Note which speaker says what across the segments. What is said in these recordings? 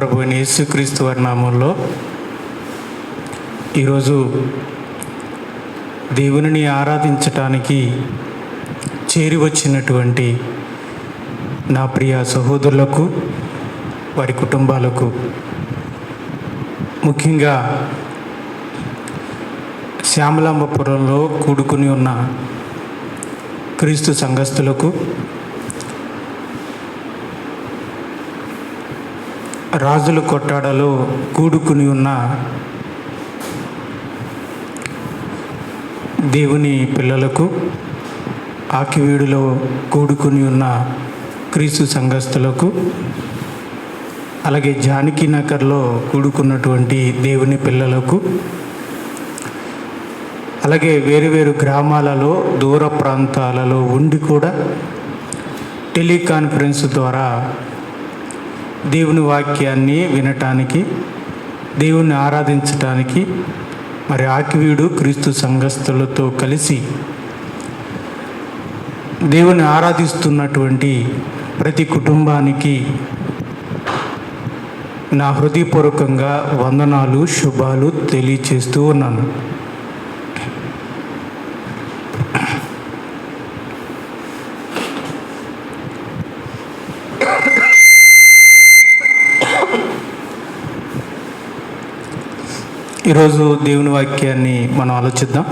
Speaker 1: ప్రభువైన యేసుక్రీస్తు వారి నామంలో ఈరోజు దేవునిని ఆరాధించటానికి చేరి వచ్చినటువంటి నా ప్రియ సహోదరులకు, వారి కుటుంబాలకు, ముఖ్యంగా శ్యామలాంబపురంలో కూడుకుని ఉన్న క్రీస్తు సంఘస్థులకు, రాజుల కొట్టాడలో కూడుకుని ఉన్న దేవుని పిల్లలకు, ఆకివీడులో కూడుకుని ఉన్న క్రీస్తు సంఘస్థులకు, అలాగే జానకీనగర్లో కూడుకున్నటువంటి దేవుని పిల్లలకు, అలాగే వేరు గ్రామాలలో, దూర ప్రాంతాలలో ఉండి కూడా టెలికాన్ఫరెన్స్ ద్వారా దేవుని వాక్యాన్ని వినటానికి, దేవుని ఆరాధించటానికి మరి ఆకివీడు క్రీస్తు సంఘస్థులతో కలిసి దేవుని ఆరాధిస్తున్నటువంటి ప్రతి కుటుంబానికి నా హృదయపూర్వకంగా వందనాలు, శుభాలు తెలియచేస్తూ ఉన్నాను. ఈరోజు దేవుని వాక్యాన్ని మనం ఆలోచిద్దాం.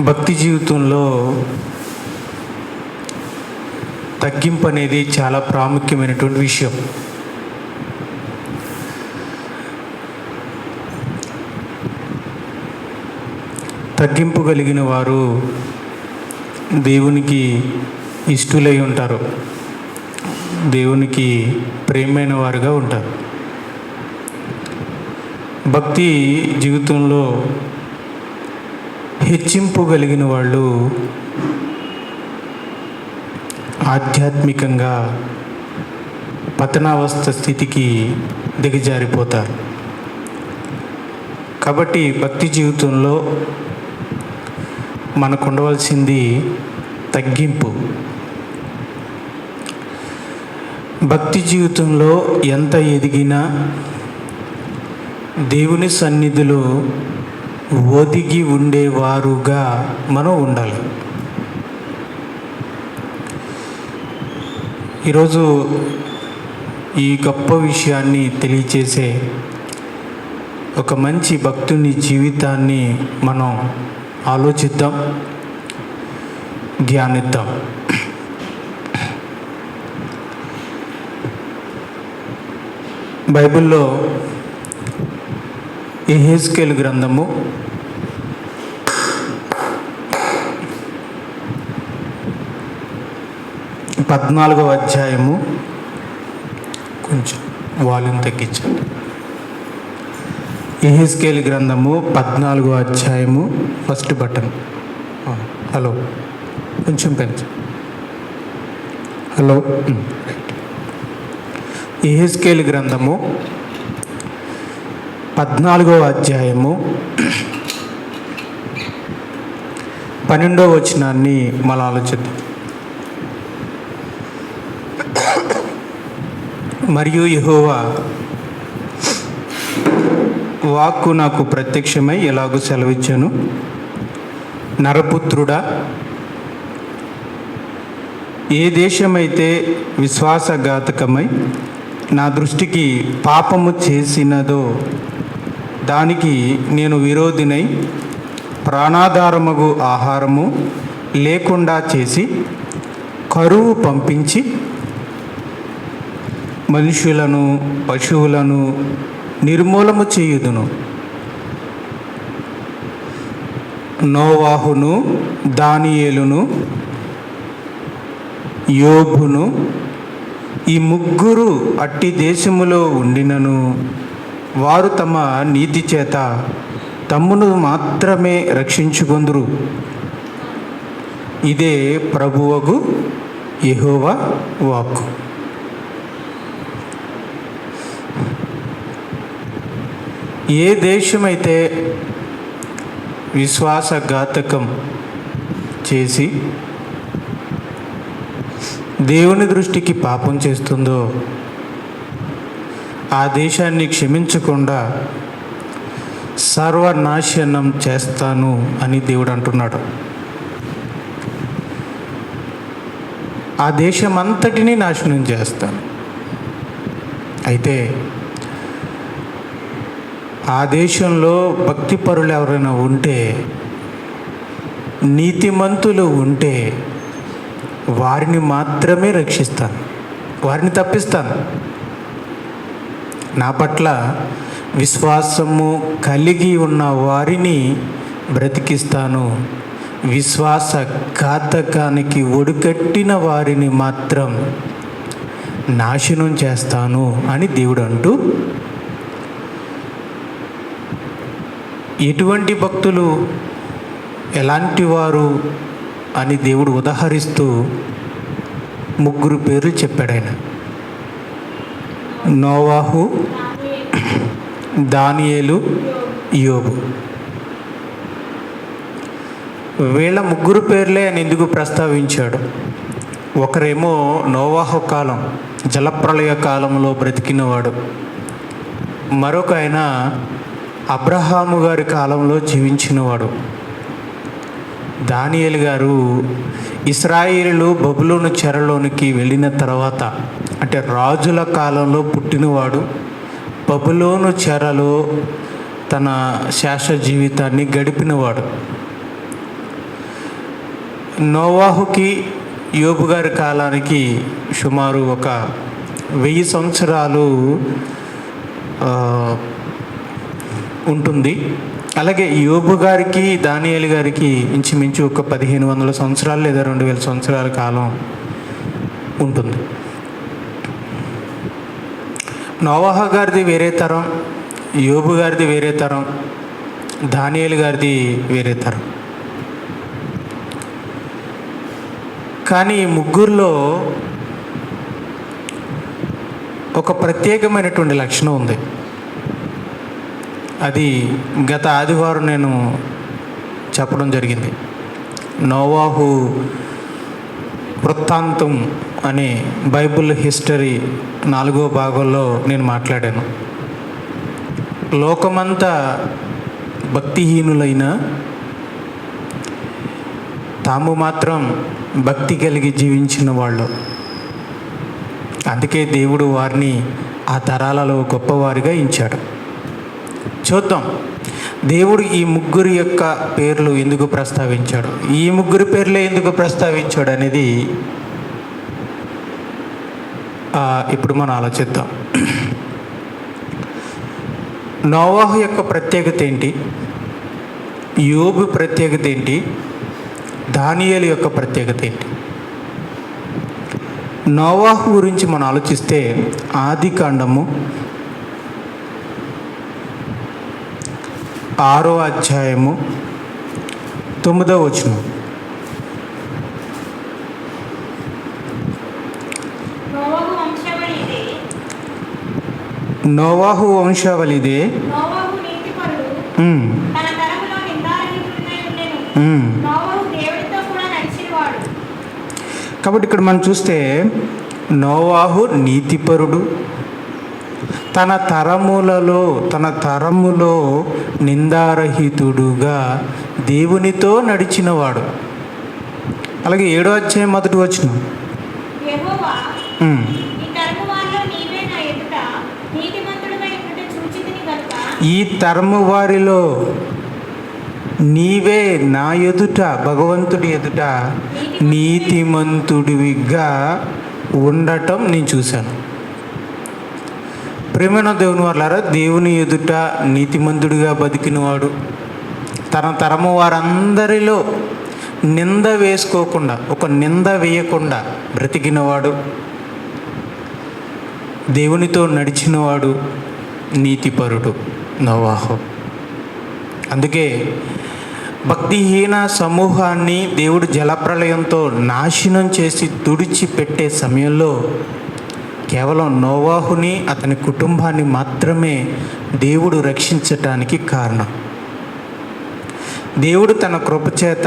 Speaker 1: భక్తి జీవితంలో తగ్గింపు అనేది చాలా ప్రాముఖ్యమైనటువంటి విషయం. తగ్గింపు కలిగిన వారు దేవునికి ఇష్టలై ఉంటారు, దేవునికి ప్రియమైన వారుగా ఉంటారు. భక్తి జీవితంలో హెచ్చింపు కలిగిన వాళ్ళు ఆధ్యాత్మికంగా పతనావస్థ స్థితికి దిగజారిపోతారు. కాబట్టి భక్తి జీవితంలో మనకు ఉండవలసింది తగ్గింపు. భక్తి జీవితంలో ఎంత ఎదిగినా దేవుని సన్నిధిలో ఒదిగి ఉండేవారుగా మనం ఉండాలి. ఈరోజు ఈ గొప్ప విషయాన్ని తెలియచేసే ఒక మంచి భక్తుని జీవితాన్ని మనం ఆలోచిద్దాం, ధ్యానిద్దాం. బైబిల్లో యెహెజ్కేలు గ్రంథము 14వ అధ్యాయము, కొంచెం వాల్యూమ్ తగ్గించండి. యెహెజ్కేలు గ్రంథము 14వ అధ్యాయము, ఫస్ట్ బటన్. హలో, కొంచెం పెంచు. హలో. యెహెజ్కేలు గ్రంథము 14వ అధ్యాయము 12వ వచనాన్ని మనం ఆలోచిద్దాం. మరియు యెహోవా వాక్కు నాకు ప్రత్యక్షమై ఎలాగూ సెలవిచ్చాను, నరపుత్రుడా, ఏ దేశమైతే విశ్వాసఘాతకమై నా దృష్టికి పాపము చేసినదో దానికి నేను విరోధినై ప్రాణాధారమగు ఆహారము లేకుండా చేసి కరువు పంపించి మనుషులను, పశువులను నిర్మూలము చేయుదును. నోవాహును, దానియేలును, యోబును ఈ ముగ్గురు అట్టి దేశములో ఉండినను వారు తమ నీతి చేత తమ్మును మాత్రమే రక్షించుకొందురు. ఇదే ప్రభువగు యెహోవా వాక్కు. ఏ దేశమైతే విశ్వాసఘాతకం చేసి దేవుని దృష్టికి పాపం చేస్తుందో ఆ దేశాన్ని క్షమించకుండా సర్వనాశనం చేస్తాను అని దేవుడు అంటున్నాడు. ఆ దేశమంతటినీ నాశనం చేస్తాను. అయితే ఆ దేశంలో భక్తిపరులు ఎవరైనా ఉంటే, నీతిమంతులు ఉంటే వారిని మాత్రమే రక్షిస్తాను, వారిని తప్పిస్తాను. నా పట్ల విశ్వాసము కలిగి ఉన్న వారిని బ్రతికిస్తాను, విశ్వాసఘాతకానికి ఒడికట్టిన వారిని మాత్రం నాశనం చేస్తాను అని దేవుడు అంటూ, ఎటువంటి భక్తులు, ఎలాంటి వారు అని దేవుడు ఉదాహరిస్తూ 3 పేర్లు చెప్పాడు ఆయన. నోవాహు, దానియేలు, యోబు. వీళ్ళ 3 పేర్లే ఆయన ఎందుకు ప్రస్తావించాడు? ఒకరేమో నోవాహు కాలం, జలప్రళయ కాలంలో బ్రతికినవాడు. మరొక ఆయన అబ్రహాము గారి కాలంలో జీవించినవాడు. దానియేలు గారు ఇశ్రాయేలు బబులోను చెరలోనికి వెళ్ళిన తర్వాత, అంటే రాజుల కాలంలో పుట్టినవాడు. బబులోను చెరలో తన శాశ్వత జీవితాన్ని గడిపినవాడు. నోవాహుకి, యోబు గారి కాలానికి సుమారు ఒక 1000 సంవత్సరాలు ఉంటుంది. అలాగే యోబు గారికి, దానియేలు గారికి ఇంచుమించు ఒక 1500 సంవత్సరాలు లేదా 2000 సంవత్సరాల కాలం ఉంటుంది. నోవాహు గారిది వేరే తరం, యోబు గారిది వేరే తరం, దానియేలు గారిది వేరే తరం. కానీ ఈ 3లో ఒక ప్రత్యేకమైనటువంటి లక్షణం ఉంది. అది గత ఆదివారం నేను చెప్పడం జరిగింది. నోవాహు వృత్తాంతం అనే బైబిల్ హిస్టరీ 4వ భాగంలో నేను మాట్లాడాను. లోకమంతా భక్తిహీనులైన తాము మాత్రం భక్తి కలిగి జీవించిన వాళ్ళు. అందుకే దేవుడు వారిని ఆ తరాలలో గొప్పవారిగా ఎంచాడు. చూద్దాం, దేవుడు ఈ 3 యొక్క పేర్లు ఎందుకు ప్రస్తావించాడు, ఈ 3 పేర్లే ఎందుకు ప్రస్తావించాడు అనేది ఇప్పుడు మనం ఆలోచిద్దాం. నోవాహు యొక్క ప్రత్యేకత ఏంటి, యోబు ప్రత్యేకత ఏంటి, దానియేలు యొక్క ప్రత్యేకత ఏంటి? నోవాహు గురించి మనం ఆలోచిస్తే ఆదికాండము 6వ అధ్యాయము 9వ వచనం. నోవాహు వంశావళిదే, కాబట్టి ఇక్కడ మనం చూస్తే నోవాహు నీతిపరుడు, తన తరములో నిందారహితుడుగా దేవునితో నడిచినవాడు. అలాగే 7వ అధ్యాయం 1వ వచనం, ఈ తరము వారిలో నీవే నా ఎదుట, భగవంతుడి ఎదుట నీతిమంతుడివిగా ఉండటం నేను చూశాను. ప్రేమైన దేవుని వాళ్ళారా, దేవుని ఎదుట నీతిమంతుడిగా బతికినవాడు, తన తరము వారందరిలో నింద వేసుకోకుండా, ఒక నింద వేయకుండా బ్రతికినవాడు, దేవునితో నడిచినవాడు, నీతిపరుడు నోవాహు. అందుకే భక్తిహీన సమూహాన్ని దేవుడు జలప్రళయంతో నాశనం చేసి తుడిచిపెట్టే సమయంలో కేవలం నోవాహుని, అతని కుటుంబాన్ని మాత్రమే దేవుడు రక్షించటానికి కారణం. దేవుడు తన కృపచేత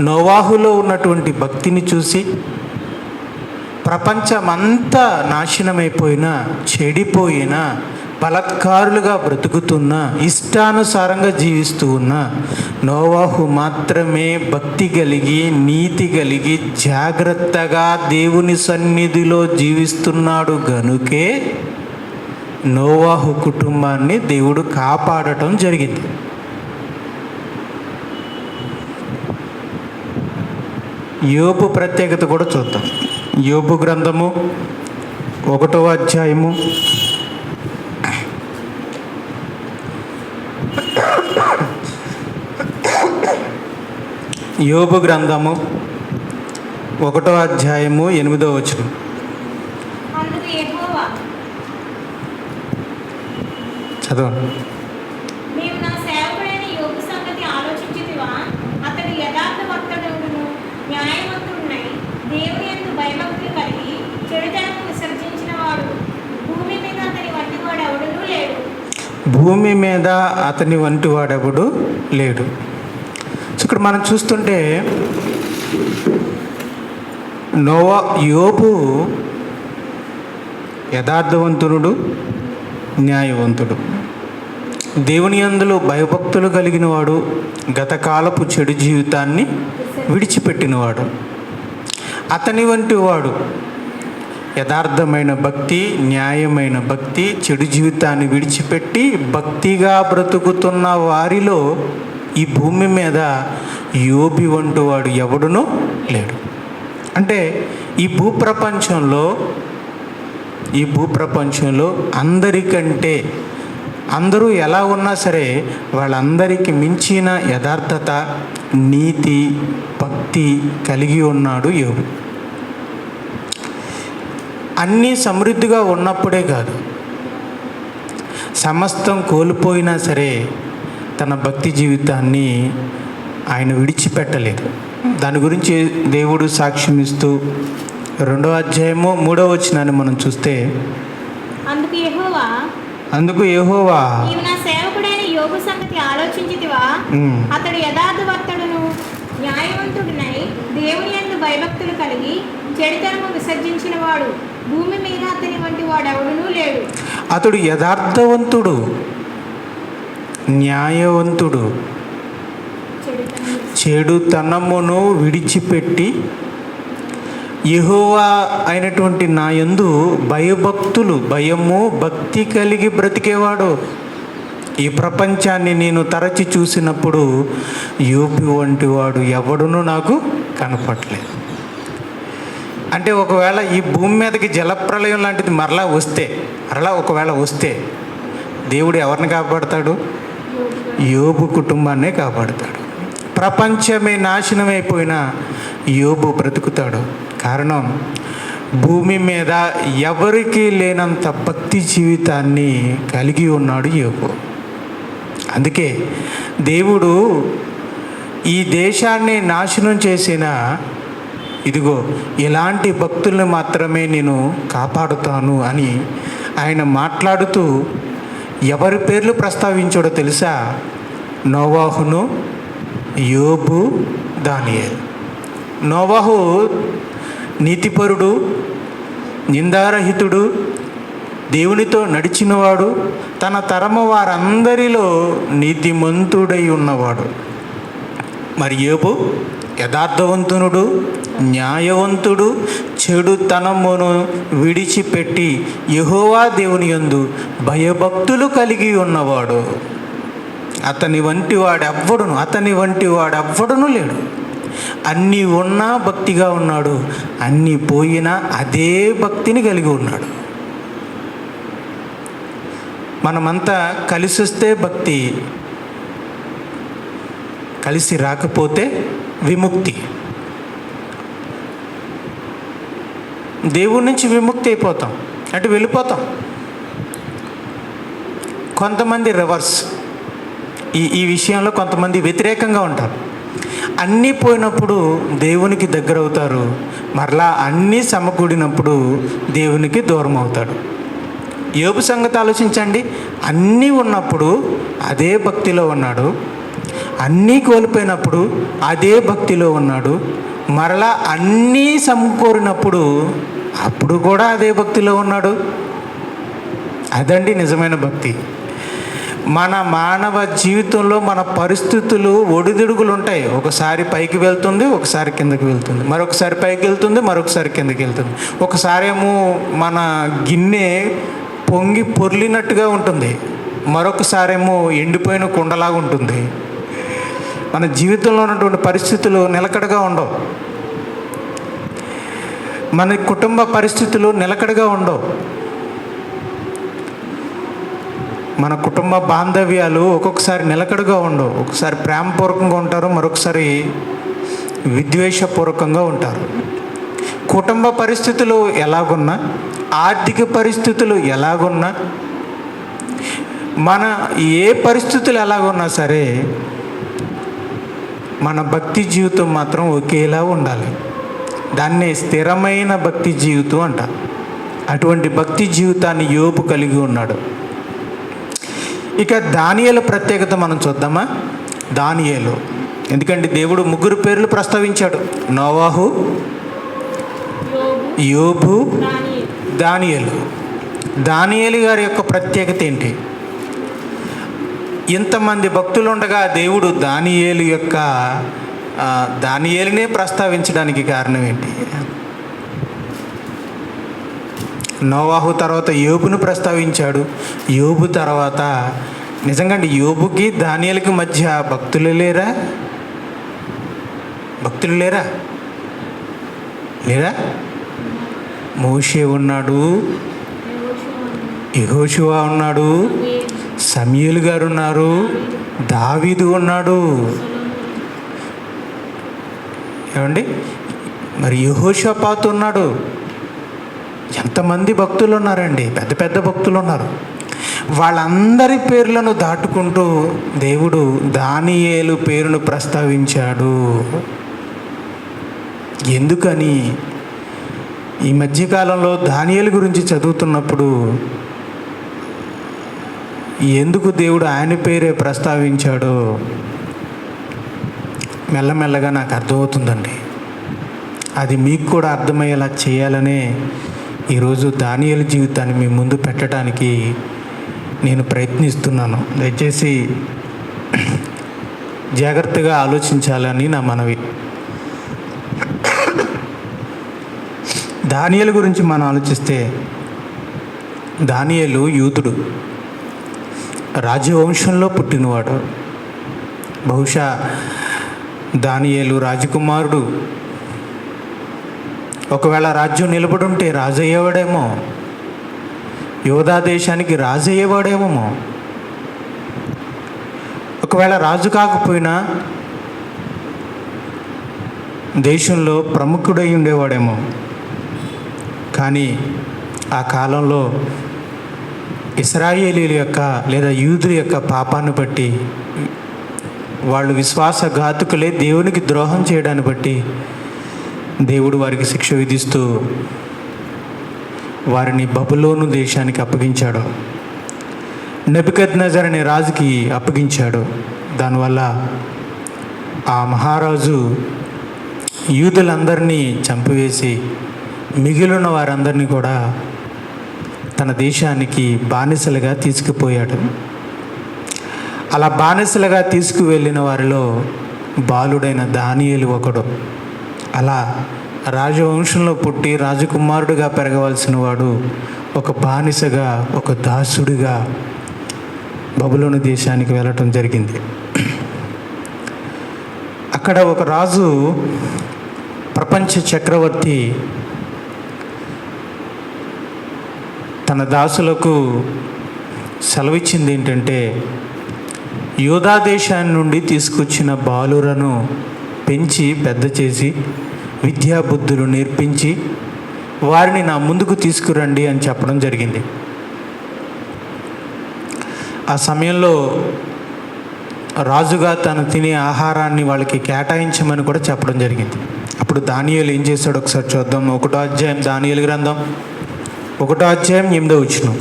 Speaker 1: నోవాహులో ఉన్నటువంటి భక్తిని చూసి ప్రపంచమంతా నాశనమైపోయినా, చెడిపోయినా, బలత్కారులుగా బ్రతుకుతున్న, ఇష్టానుసారంగా జీవిస్తూ ఉన్న నోవాహు మాత్రమే భక్తి కలిగి, నీతి కలిగి, జాగ్రత్తగా దేవుని సన్నిధిలో జీవిస్తున్నాడు గనుకే నోవాహు కుటుంబాన్ని దేవుడు కాపాడటం జరిగింది. యోబు ప్రత్యేకత కూడా చూద్దాం. యోబు గ్రంథము 1వ అధ్యాయము యోబు గ్రంథము 1వ అధ్యాయము 8వ వచనం.
Speaker 2: అందుకు యెహోవా,
Speaker 1: చదవండి.
Speaker 2: నీవు నా సేవకుడైన యోబు సంగతి ఆలోచించితివా? అతడు యథార్థవంతుడును న్యాయవంతుడునై దేవుని యందు భయభక్తులు కలిగి చెడుతనము విసర్జించిన వాడు భూమి మీద అతని వంటి వాడు ఎవడునూ లేడు.
Speaker 1: భూమి మీద అతని వంటి వాడెవడు లేడు. సో ఇక్కడ మనం చూస్తుంటే యోబు యథార్థవంతుడు, న్యాయవంతుడు, దేవుని యందు భయభక్తులు కలిగిన వాడు, గతకాలపు చెడు జీవితాన్ని విడిచిపెట్టినవాడు. అతని వంటి వాడు యథార్థమైన భక్తి, న్యాయమైన భక్తి, చెడు జీవితాన్ని విడిచిపెట్టి భక్తిగా బ్రతుకుతున్న వారిలో ఈ భూమి మీద యోబు వంటి వాడు ఎవడునూ లేడు. అంటే ఈ భూప్రపంచంలో అందరికంటే, అందరూ ఎలా ఉన్నా సరే వాళ్ళందరికీ మించిన యథార్థత, నీతి, భక్తి కలిగి ఉన్నాడు యోబు. అన్నీ సమృద్ధిగా ఉన్నప్పుడే కాదు, సమస్తం కోల్పోయినా సరే తన భక్తి జీవితాన్ని ఆయన విడిచిపెట్టలేదు. దాని గురించి దేవుడు సాక్ష్యం ఇస్తూ 2వ అధ్యాయము 3వ వచనాన్ని మనం చూస్తే, అందుకు యెహోవా
Speaker 2: నీవు నా సేవకుడైన యోబు సంగతి ఆలోచించితివా? అతడు యథార్థవంతుడును న్యాయవంతుడునై దేవుని యందు భయభక్తులు కలిగి చెడుతనము విసర్జించిన వాడు భూమి మీద అతని వంటి వాడు ఎవడునూ లేడు.
Speaker 1: అతడు యథార్థవంతుడు, న్యాయవంతుడు, చెడుతనమును విడిచిపెట్టి యెహోవా అయినటువంటి నా యందు భయము, భక్తి కలిగి బ్రతికేవాడు. ఈ ప్రపంచాన్ని నేను తరచి చూసినప్పుడు యోబు వంటి వాడు ఎవడునూ నాకు కనపడలేదు. అంటే ఒకవేళ ఈ భూమి మీదకి జలప్రలయం లాంటిది మరలా ఒకవేళ వస్తే దేవుడు ఎవరిని కాపాడుతాడు? యోబు కుటుంబాన్నే కాపాడుతాడు. ప్రపంచమే నాశనమైపోయినా యోబు బ్రతుకుతాడు. కారణం, భూమి మీద ఎవరికీ లేనంత భక్తి జీవితాన్ని కలిగి ఉన్నాడు యోబు. అందుకే దేవుడు ఈ దేశాన్ని నాశనం చేసిన, ఇదిగో ఇలాంటి భక్తుల్ని మాత్రమే నేను కాపాడుతాను అని ఆయన మాట్లాడుతూ ఎవరి పేర్లు ప్రస్తావించాడో తెలుసా? నోవాహును, యోబు, దానియేలు. నోవాహు నీతిపరుడు, నిందారహితుడు, దేవునితో నడిచినవాడు, తన తరము వారందరిలో నీతిమంతుడై ఉన్నవాడు. మరి యోబు యథార్థవంతునుడు, న్యాయవంతుడు, చెడుతనమును విడిచిపెట్టి యెహోవా దేవుని యందు భయభక్తులు కలిగి ఉన్నవాడు. అతని వంటి వాడెవ్వడును లేడు. అన్నీ ఉన్నా భక్తిగా ఉన్నాడు, అన్నీ పోయినా అదే భక్తిని కలిగి ఉన్నాడు. మనమంతా కలిసి వస్తే భక్తి, కలిసి రాకపోతే విముక్తి. దేవుడి నుంచి విముక్తి అయిపోతాం, అంటే వెళ్ళిపోతాం. కొంతమంది రివర్స్, ఈ విషయంలో కొంతమంది వ్యతిరేకంగా ఉంటారు. అన్నీ పోయినప్పుడు దేవునికి దగ్గర అవుతారు, మరలా అన్నీ సమకూడినప్పుడు దేవునికి దూరం అవుతాడు. యోబు సంగతి ఆలోచించండి. అన్నీ ఉన్నప్పుడు అదే భక్తిలో ఉన్నాడు, అన్నీ కోల్పోయినప్పుడు అదే భక్తిలో ఉన్నాడు, మరలా అన్నీ సమకూరినప్పుడు అప్పుడు కూడా అదే భక్తిలో ఉన్నాడు. అదండి నిజమైన భక్తి. మన మానవ జీవితంలో మన పరిస్థితులు ఒడిదుడుకులు ఉంటాయి. ఒకసారి పైకి వెళ్తుంది, ఒకసారి కిందకి వెళ్తుంది, మరొకసారి పైకి వెళ్తుంది, మరొకసారి కిందకి వెళ్తుంది. ఒకసారి ఏమో మన గిన్నె పొంగి పొర్లినట్టుగా ఉంటుంది, మరొకసారి ఏమో ఎండిపోయిన కుండలాగా ఉంటుంది. మన జీవితంలో ఉన్నటువంటి పరిస్థితులు నిలకడగా ఉండవు. మన కుటుంబ పరిస్థితులు నిలకడగా ఉండవు. మన కుటుంబ బాంధవ్యాలు ఒక్కొక్కసారి నిలకడగా ఉండవు. ఒకసారి ప్రేమపూర్వకంగా ఉంటారు, మరొకసారి విద్వేషపూర్వకంగా ఉంటారు. కుటుంబ పరిస్థితులు ఎలాగున్నా, ఆర్థిక పరిస్థితులు ఎలాగున్నా, మన ఏ పరిస్థితులు ఎలాగున్నా సరే మన భక్తి జీవితం మాత్రం ఒకేలా ఉండాలి. దాన్నే స్థిరమైన భక్తి జీవితం అంట. అటువంటి భక్తి జీవితాన్ని యోబు కలిగి ఉన్నాడు. ఇక దానియేలు ప్రత్యేకత మనం చూద్దామా? దానియేలు, ఎందుకంటే దేవుడు 3 పేర్లు ప్రస్తావించాడు: నోవాహు, యోబు, దానియేలు. దానియేలు గారి యొక్క ప్రత్యేకత ఏంటి? ఇంతమంది భక్తులు ఉండగా దేవుడు దానియేలునే ప్రస్తావించడానికి కారణం ఏంటి? నోవాహు తర్వాత యోబును ప్రస్తావించాడు. యోబు తర్వాత నిజంగా యోబుకి దానియేలుకి మధ్య భక్తులు లేరా? మోషే ఉన్నాడు, యెహోషువ ఉన్నాడు, సమూయేలు గారు ఉన్నారు, దావీదు ఉన్నాడు. ఏమండి, మరి యెహోషాపాతు ఉన్నాడు. ఎంతమంది భక్తులు ఉన్నారండి, పెద్ద పెద్ద భక్తులు ఉన్నారు. వాళ్ళందరి పేర్లను దాటుకుంటూ దేవుడు దానియేలు పేరును ప్రస్తావించాడు. ఎందుకని? ఈ మధ్యకాలంలో దానియేలు గురించి చదువుతున్నప్పుడు ఎందుకు దేవుడు ఆయన పేరే ప్రస్తావించాడో మెల్లమెల్లగా నాకు అర్థమవుతుందండి. అది మీకు కూడా అర్థమయ్యేలా చేయాలనే ఈరోజు దానియేలు జీవితాన్ని మీ ముందు పెట్టడానికి నేను ప్రయత్నిస్తున్నాను. దయచేసి జాగ్రత్తగా ఆలోచించాలని నా మనవి. దానియేలు గురించి మనం ఆలోచిస్తే, దానియేలు యూదుడు, రాజవంశంలో పుట్టినవాడు. బహుశా దానియేలు రాజకుమారుడు. ఒకవేళ రాజ్యం నిలబడి ఉంటే రాజు అయ్యేవాడేమో, యోధా దేశానికి రాజు అయ్యేవాడేమో. ఒకవేళ రాజు కాకపోయినా దేశంలో ప్రముఖుడై ఉండేవాడేమో. కానీ ఆ కాలంలో ఇశ్రాయేలీయుల యొక్క లేదా యూదుల యొక్క పాపాన్ని బట్టి, వాళ్ళు విశ్వాసఘాతుకులే, దేవునికి ద్రోహం చేయడాన్ని బట్టి దేవుడు వారికి శిక్ష విధిస్తూ వారిని బబులోను దేశానికి అప్పగించాడు. నెబుకద్నెజర్ అనే రాజుకి అప్పగించాడు. దానివల్ల ఆ మహారాజు యూదులందరినీ చంపివేసి మిగిలిన వారందరినీ కూడా తన దేశానికి బానిసలుగా తీసుకుపోయాడు. అలా బానిసలుగా తీసుకువెళ్ళిన వారిలో బాలుడైన దానియేలు ఒకడు. అలా రాజవంశంలో పుట్టి రాజకుమారుడిగా పెరగవలసిన వాడు ఒక బానిసగా, ఒక దాసుడిగా బబులోను దేశానికి వెళ్ళటం జరిగింది. అక్కడ ఒక రాజు, ప్రపంచ చక్రవర్తి, తన దాసులకు సెలవిచ్చింది ఏంటంటే, యూదా దేశాన్ని నుండి తీసుకొచ్చిన బాలురను పెంచి పెద్ద చేసి విద్యాబుద్ధులు నేర్పించి వారిని నా ముందుకు తీసుకురండి అని చెప్పడం జరిగింది. ఆ సమయంలో రాజుగా తను తినే ఆహారాన్ని వాళ్ళకి కేటాయించమని కూడా చెప్పడం జరిగింది. అప్పుడు దానియేలు ఏం చేశాడు ఒకసారి చూద్దాం. 1వ అధ్యాయం దానియేలు గ్రంథం 1వ అధ్యాయం 8వ వచనం.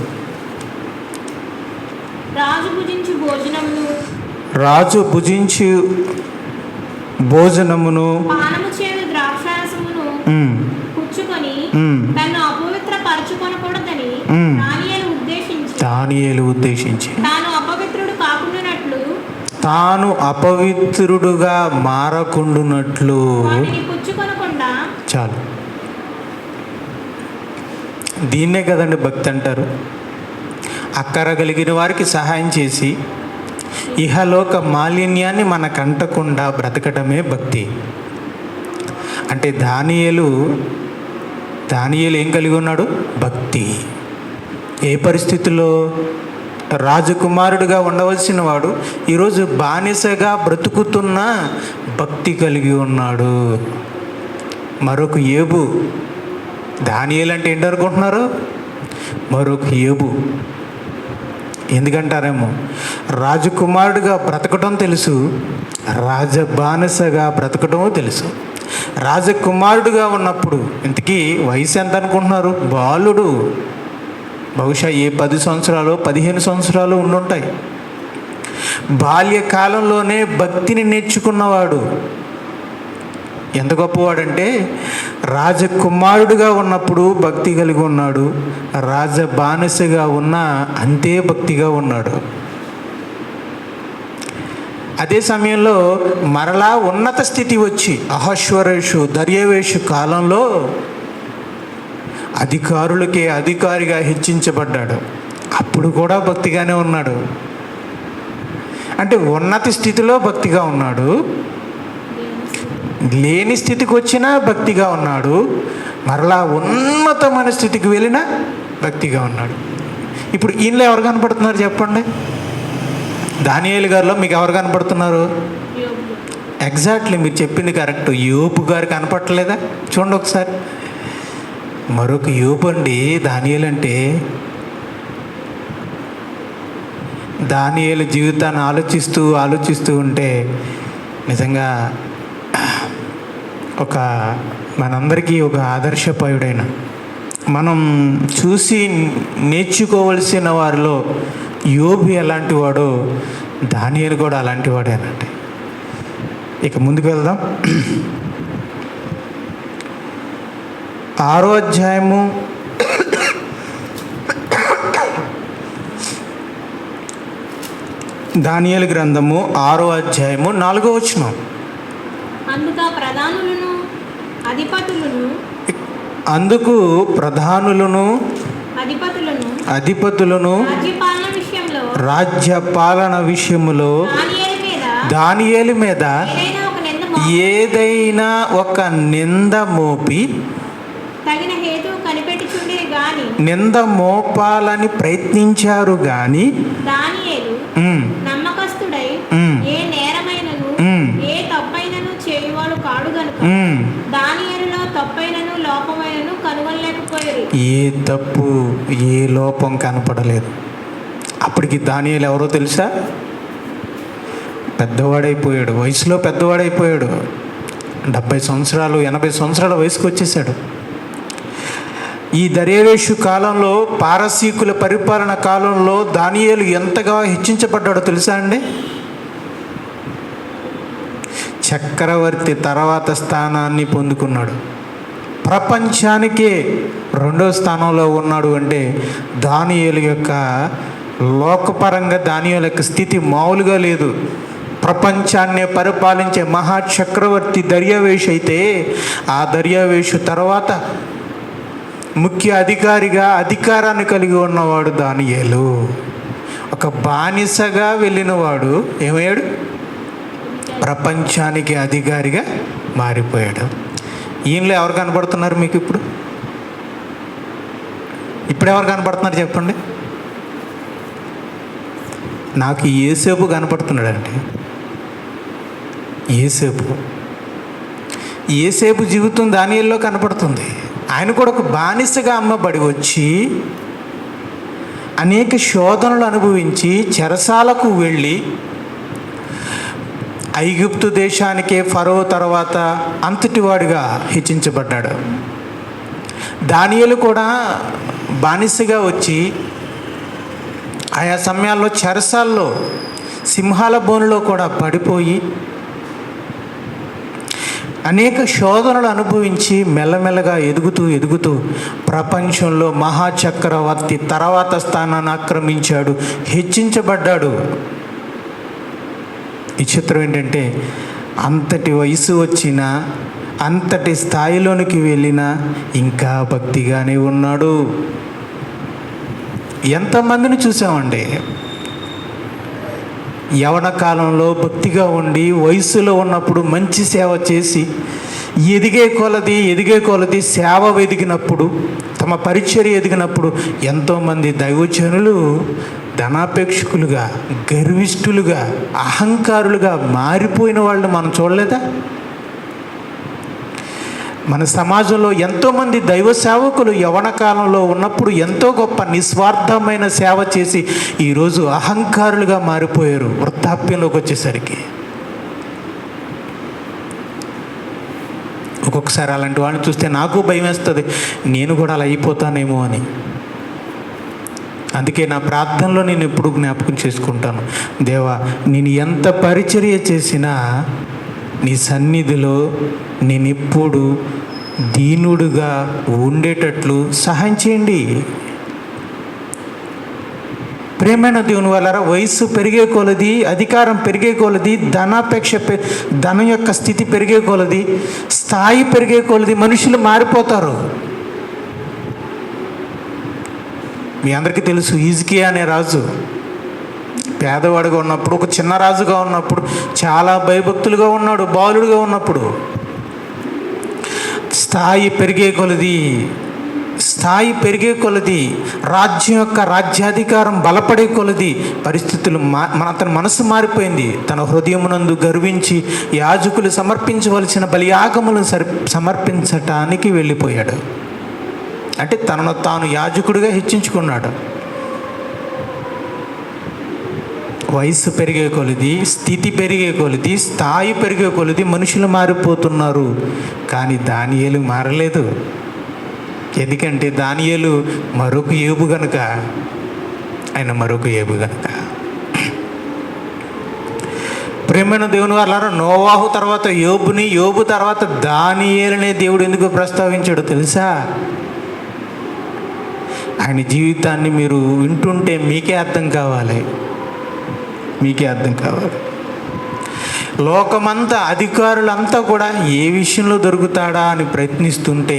Speaker 1: రాజు భుజించు భోజనమును
Speaker 2: పానము చేయు ద్రాక్షారసమును పుచ్చుకొని
Speaker 1: ఉమ్.
Speaker 2: తను అపవిత్ర పరచుకొనకూడదని
Speaker 1: ఉమ్.
Speaker 2: దానియేలు ఉద్దేశించి
Speaker 1: ఉద్దేశించి
Speaker 2: తాను అపవిత్రుడు కాకుండానట్లు
Speaker 1: తాను అపవిత్రుడుగా మారకుండునట్లు.
Speaker 2: వాటిని పుచ్చుకొనకుండా
Speaker 1: చాలు. దీన్నే కదండి భక్తి అంటారు. అక్కర కలిగిన వారికి సహాయం చేసి ఇహలోక మాలిన్యాన్ని మనకంటకుండా బ్రతకటమే భక్తి. అంటే దానియేలు ఏం కలిగి ఉన్నాడు? భక్తి. ఏ పరిస్థితుల్లో? రాజకుమారుడిగా ఉండవలసిన వాడు ఈరోజు బానిసగా బ్రతుకుతున్న భక్తి కలిగి ఉన్నాడు. మరొక యోబు. దానియేలు అంటే ఏంటనుకుంటున్నారు? మరొక యోబు. ఎందుకంటారేమో, రాజకుమారుడిగా బ్రతకటం తెలుసు, రాజ బానిసగా బ్రతకటం తెలుసు. రాజకుమారుడిగా ఉన్నప్పుడు ఇంతకీ వయసు ఎంత అనుకుంటున్నారు? బాలుడు. బహుశా 10 సంవత్సరాలు 15 సంవత్సరాలు ఉండుంటాయి. బాల్యకాలంలోనే భక్తిని నేర్చుకున్నవాడు. ఎంత గొప్పవాడంటే రాజకుమారుడిగా ఉన్నప్పుడు భక్తి కలిగి ఉన్నాడు, రాజ బానిసగా ఉన్నా అంతే భక్తిగా ఉన్నాడు. అదే సమయంలో మరలా ఉన్నత స్థితి వచ్చి అహశ్వరేషు దర్యావేషు కాలంలో అధికారులకే అధికారిగా హెచ్చించబడ్డాడు. అప్పుడు కూడా భక్తిగానే ఉన్నాడు. అంటే ఉన్నత స్థితిలో భక్తిగా ఉన్నాడు, లేని స్థితికి వచ్చినా భక్తిగా ఉన్నాడు, మరలా ఉన్నతమైన స్థితికి వెళ్ళినా భక్తిగా ఉన్నాడు. ఇప్పుడు ఈయనలో ఎవరు కనపడుతున్నారు చెప్పండి? దానియేలు గారిలో మీకు ఎవరు కనపడుతున్నారు? ఎగ్జాక్ట్లీ మీరు చెప్పింది కరెక్ట్. యోబు గారు కనపడలేదా? చూడండి ఒకసారి. మరొక యోబు అండి దానియేలు అంటే. దానియేలు జీవితాన్ని ఆలోచిస్తూ ఉంటే నిజంగా మనందరికీ ఒక ఆదర్శపాయుడైన, మనం చూసి నేర్చుకోవలసిన వారిలో యోబు ఎలాంటి వాడో దానియేలు కూడా అలాంటి వాడేనండి. ఇక ముందుకు వెళ్దాం. 6వ అధ్యాయము దానియేలు గ్రంథము 6వ అధ్యాయము 4వ వచనం. అందుకు ప్రధానులను అధిపతులను రాజ్యపాలన విషయములో దానియేలు మీద ఏదైనా ఒక నింద మోపి నింద మోపాలని ప్రయత్నించారు గాని
Speaker 2: నమ్మకస్తుడై ఏ నేరమైనను ఏ తప్పైనను చేయువాడు కాడు గనుక దానియేలులో తప్పైనను లోపమైనను కనుగొనలేకపోయారు.
Speaker 1: ఏ తప్పు ఏ లోపం కనపడలేదు. అప్పటికి దానియేలు ఎవరో తెలుసా? పెద్దవాడైపోయాడు, వయసులో పెద్దవాడైపోయాడు. 70 సంవత్సరాలు 80 సంవత్సరాల వయసుకు వచ్చేసాడు. ఈ దర్యావేషు కాలంలో, పారసీకుల పరిపాలన కాలంలో దానియేలు ఎంతగా హెచ్చించబడ్డాడో తెలుసా అండి? చక్రవర్తి తర్వాత స్థానాన్ని పొందుకున్నాడు. ప్రపంచానికే 2వ స్థానంలో ఉన్నాడు. అంటే దానియేలు యొక్క లోకపరంగా దానియేలు యొక్క స్థితి మామూలుగా లేదు. ప్రపంచాన్ని పరిపాలించే మహాచక్రవర్తి దర్యావేషు అయితే, ఆ దర్యావేషు తర్వాత ముఖ్య అధికారిగా అధికారాన్ని కలిగి ఉన్నవాడు దానియేలు. ఒక బానిసగా వెళ్ళినవాడు ఏమయ్యాడు? ప్రపంచానికి అధికారిగా మారిపోయాడు. ఈయనలో ఎవరు కనపడుతున్నారు మీకు ఇప్పుడు? ఎవరు కనపడుతున్నారు చెప్పండి? నాకు యోసేపు కనపడుతున్నాడండి. యోసేపు జీవితం దానియేలులో కనపడుతుంది. ఆయన కూడా ఒక బానిసగా అమ్మబడి వచ్చి అనేక శోధనలు అనుభవించి చెరసాలకు వెళ్ళి ఐగుప్తు దేశానికే ఫరో తర్వాత అంతటివాడిగా హెచ్చించబడ్డాడు. దానియేలు కూడా బానిసగా వచ్చి ఆయా సమయాల్లో చెరసాల్లో సింహాల బోనులో కూడా పడిపోయి అనేక శోధనలు అనుభవించి మెల్లమెల్లగా ఎదుగుతూ ప్రపంచంలో మహాచక్రవర్తి తర్వాత స్థానాన్ని ఆక్రమించాడు, హెచ్చించబడ్డాడు. ఈ చిత్రం ఏంటంటే, అంతటి వయసు వచ్చినా, అంతటి స్థాయిలోనికి వెళ్ళినా ఇంకా భక్తిగానే ఉన్నాడు. ఎంతమందిని చూసామండి యవన కాలంలో భక్తిగా ఉండి వయసులో ఉన్నప్పుడు మంచి సేవ చేసి ఎదిగే కొలది సేవ ఎదిగినప్పుడు, తమ పరిచర్య ఎదిగినప్పుడు ఎంతోమంది దైవజనులు ధనాపేక్షకులుగా, గర్విష్ఠులుగా, అహంకారులుగా మారిపోయిన వాళ్ళని మనం చూడలేదా? మన సమాజంలో ఎంతోమంది దైవ సేవకులు యవన కాలంలో ఉన్నప్పుడు ఎంతో గొప్ప నిస్వార్థమైన సేవ చేసి ఈరోజు అహంకారులుగా మారిపోయారు వృద్ధాప్యంలోకి వచ్చేసరికి. ఒక్కొక్కసారి అలాంటి వాళ్ళని చూస్తే నాకు భయం వేస్తుంది, నేను కూడా అలా అయిపోతానేమో అని. అందుకే నా ప్రార్థనలో నేను ఎప్పుడు జ్ఞాపకం చేసుకుంటాను, దేవా నేను ఎంత పరిచర్య చేసినా నీ సన్నిధిలో నేను ఎప్పుడు దీనుడుగా ఉండేటట్లు సహాయం చేయండి. ప్రేమైన దేవుని వాళ్ళారా, వయస్సు పెరిగే కొలది, అధికారం పెరిగే కొలది, ధనం యొక్క స్థితి పెరిగే కొలది, స్థాయి పెరిగే కొలది మనుషులు మారిపోతారు. మీ అందరికీ తెలుసు, హిజ్కియా అనే రాజు పేదవాడుగా ఉన్నప్పుడు, ఒక చిన్న రాజుగా ఉన్నప్పుడు చాలా భయభక్తులుగా ఉన్నాడు. బాలుడుగా ఉన్నప్పుడు స్థాయి పెరిగే కొలది రాజ్యం యొక్క రాజ్యాధికారం బలపడే కొలది పరిస్థితులు అతని మనసు మారిపోయింది. తన హృదయమునందు గర్వించి యాజకులు సమర్పించవలసిన బలియాగములను సమర్పించటానికి వెళ్ళిపోయాడు. అంటే తనను తాను యాజకుడిగా హెచ్చించుకున్నాడు. వయసు పెరిగే కొలది, స్థితి పెరిగే కొలది, స్థాయి పెరిగే కొలది మనుషులు మారిపోతున్నారు. కానీ దానియేలు మారలేదు. ఎందుకంటే దానియేలు మరొక యోబు గనుక. ప్రేమైన దేవుని వాళ్ళారా, నోవాహు తర్వాత యోబుని, యోబు తర్వాత దానియేలునే దేవుడు ఎందుకు ప్రస్తావించాడో తెలుసా? ఆయన జీవితాన్ని మీరు వింటుంటే మీకే అర్థం కావాలి. లోకమంతా, అధికారులంతా కూడా ఏ విషయంలో దొరుకుతాడా అని ప్రయత్నిస్తుంటే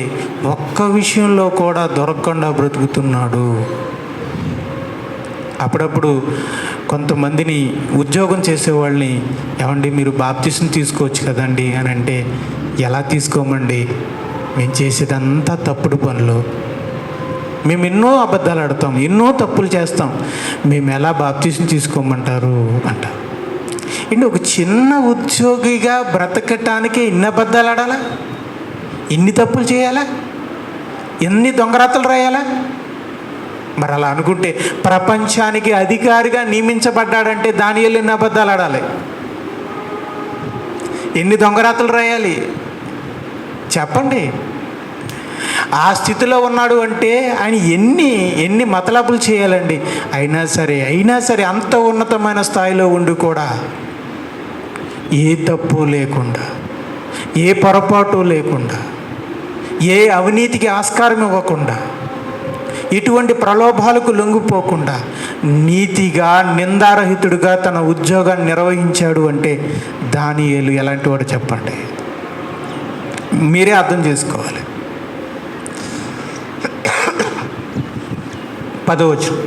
Speaker 1: ఒక్క విషయంలో కూడా దొరకకుండా బ్రతుకుతున్నాడు. అప్పుడప్పుడు కొంతమందిని ఉద్యోగం చేసేవాళ్ళని, ఏమండి మీరు బాప్తిసం తీసుకోవచ్చు కదండి అని అంటే, ఎలా తీసుకోమండి, మేము చేసేదంతా తప్పుడు పనులు, మేము ఎన్నో అబద్ధాలు ఆడతాం, ఎన్నో తప్పులు చేస్తాం, మేము ఎలా బాప్తిసం తీసుకోమంటారు అంట. అంటే ఒక చిన్న ఉద్యోగిగా బ్రతకటానికి ఇన్ని అబద్ధాలు ఆడాలా, ఇన్ని తప్పులు చేయాలా, ఎన్ని దొంగరాతలు రాయాలా? మరి అలా అనుకుంటే ప్రపంచానికి అధికారిగా నియమించబడ్డాడంటే దానియేలు ఎన్ని అబద్ధాలు ఆడాలి, ఎన్ని దొంగరాతలు రాయాలి చెప్పండి? ఆ స్థితిలో ఉన్నాడు అంటే ఆయన ఎన్ని మతలబులు చేయాలండి? అయినా సరే అంత ఉన్నతమైన స్థాయిలో ఉండి కూడా ఏ తప్పు లేకుండా, ఏ పొరపాటు లేకుండా, ఏ అవినీతికి ఆస్కారం ఇవ్వకుండా, ఎటువంటి ప్రలోభాలకు లొంగిపోకుండా నీతిగా, నిందారహితుడిగా తన ఉద్యోగాన్ని నిర్వహించాడు అంటే దానియేలు ఎలాంటి వాడు చెప్పండి? మీరే అర్థం చేసుకోవాలి. 10వ వచనం,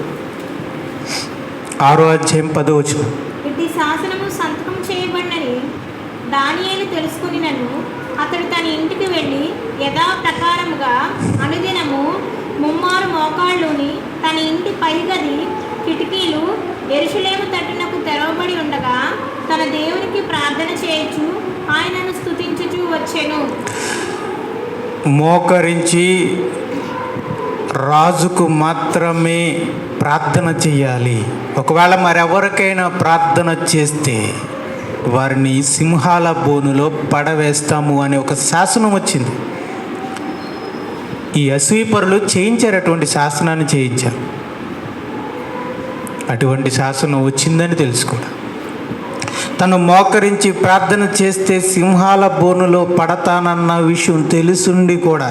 Speaker 1: 6వ అధ్యాయం 10వ వచనం.
Speaker 2: ఇట్టి శాసనము సంతకం చేయబడినని దానియేలు తెలుసుకునినను అతడు తన ఇంటికి వెళ్ళి యథాప్రకారముగా అనుదినము ముమ్మారు మోకాళ్ళుని తన ఇంటి పైగది కిటికీలు యెరూషలేము తట్టునకు తెరవబడి ఉండగా తన దేవునికి ప్రార్థన చేయొచ్చు, ఆయనను స్తుతించుచూ వచ్చెను.
Speaker 1: మోకరించి రాజుకు మాత్రమే ప్రార్థన చేయాలి. ఒకవేళ మరెవరికైనా ప్రార్థన చేస్తే వారిని సింహాల బోనులో పడవేస్తాము అనే ఒక శాసనం వచ్చింది. ఈ అసూయపరులు చేయించారు, అటువంటి శాసనాన్ని చేయించారు. అటువంటి శాసనం వచ్చిందని తెలుసుకోవడం. తను మోకరించి ప్రార్థన చేస్తే సింహాల బోనులో పడతానన్న విషయం తెలిసుండి కూడా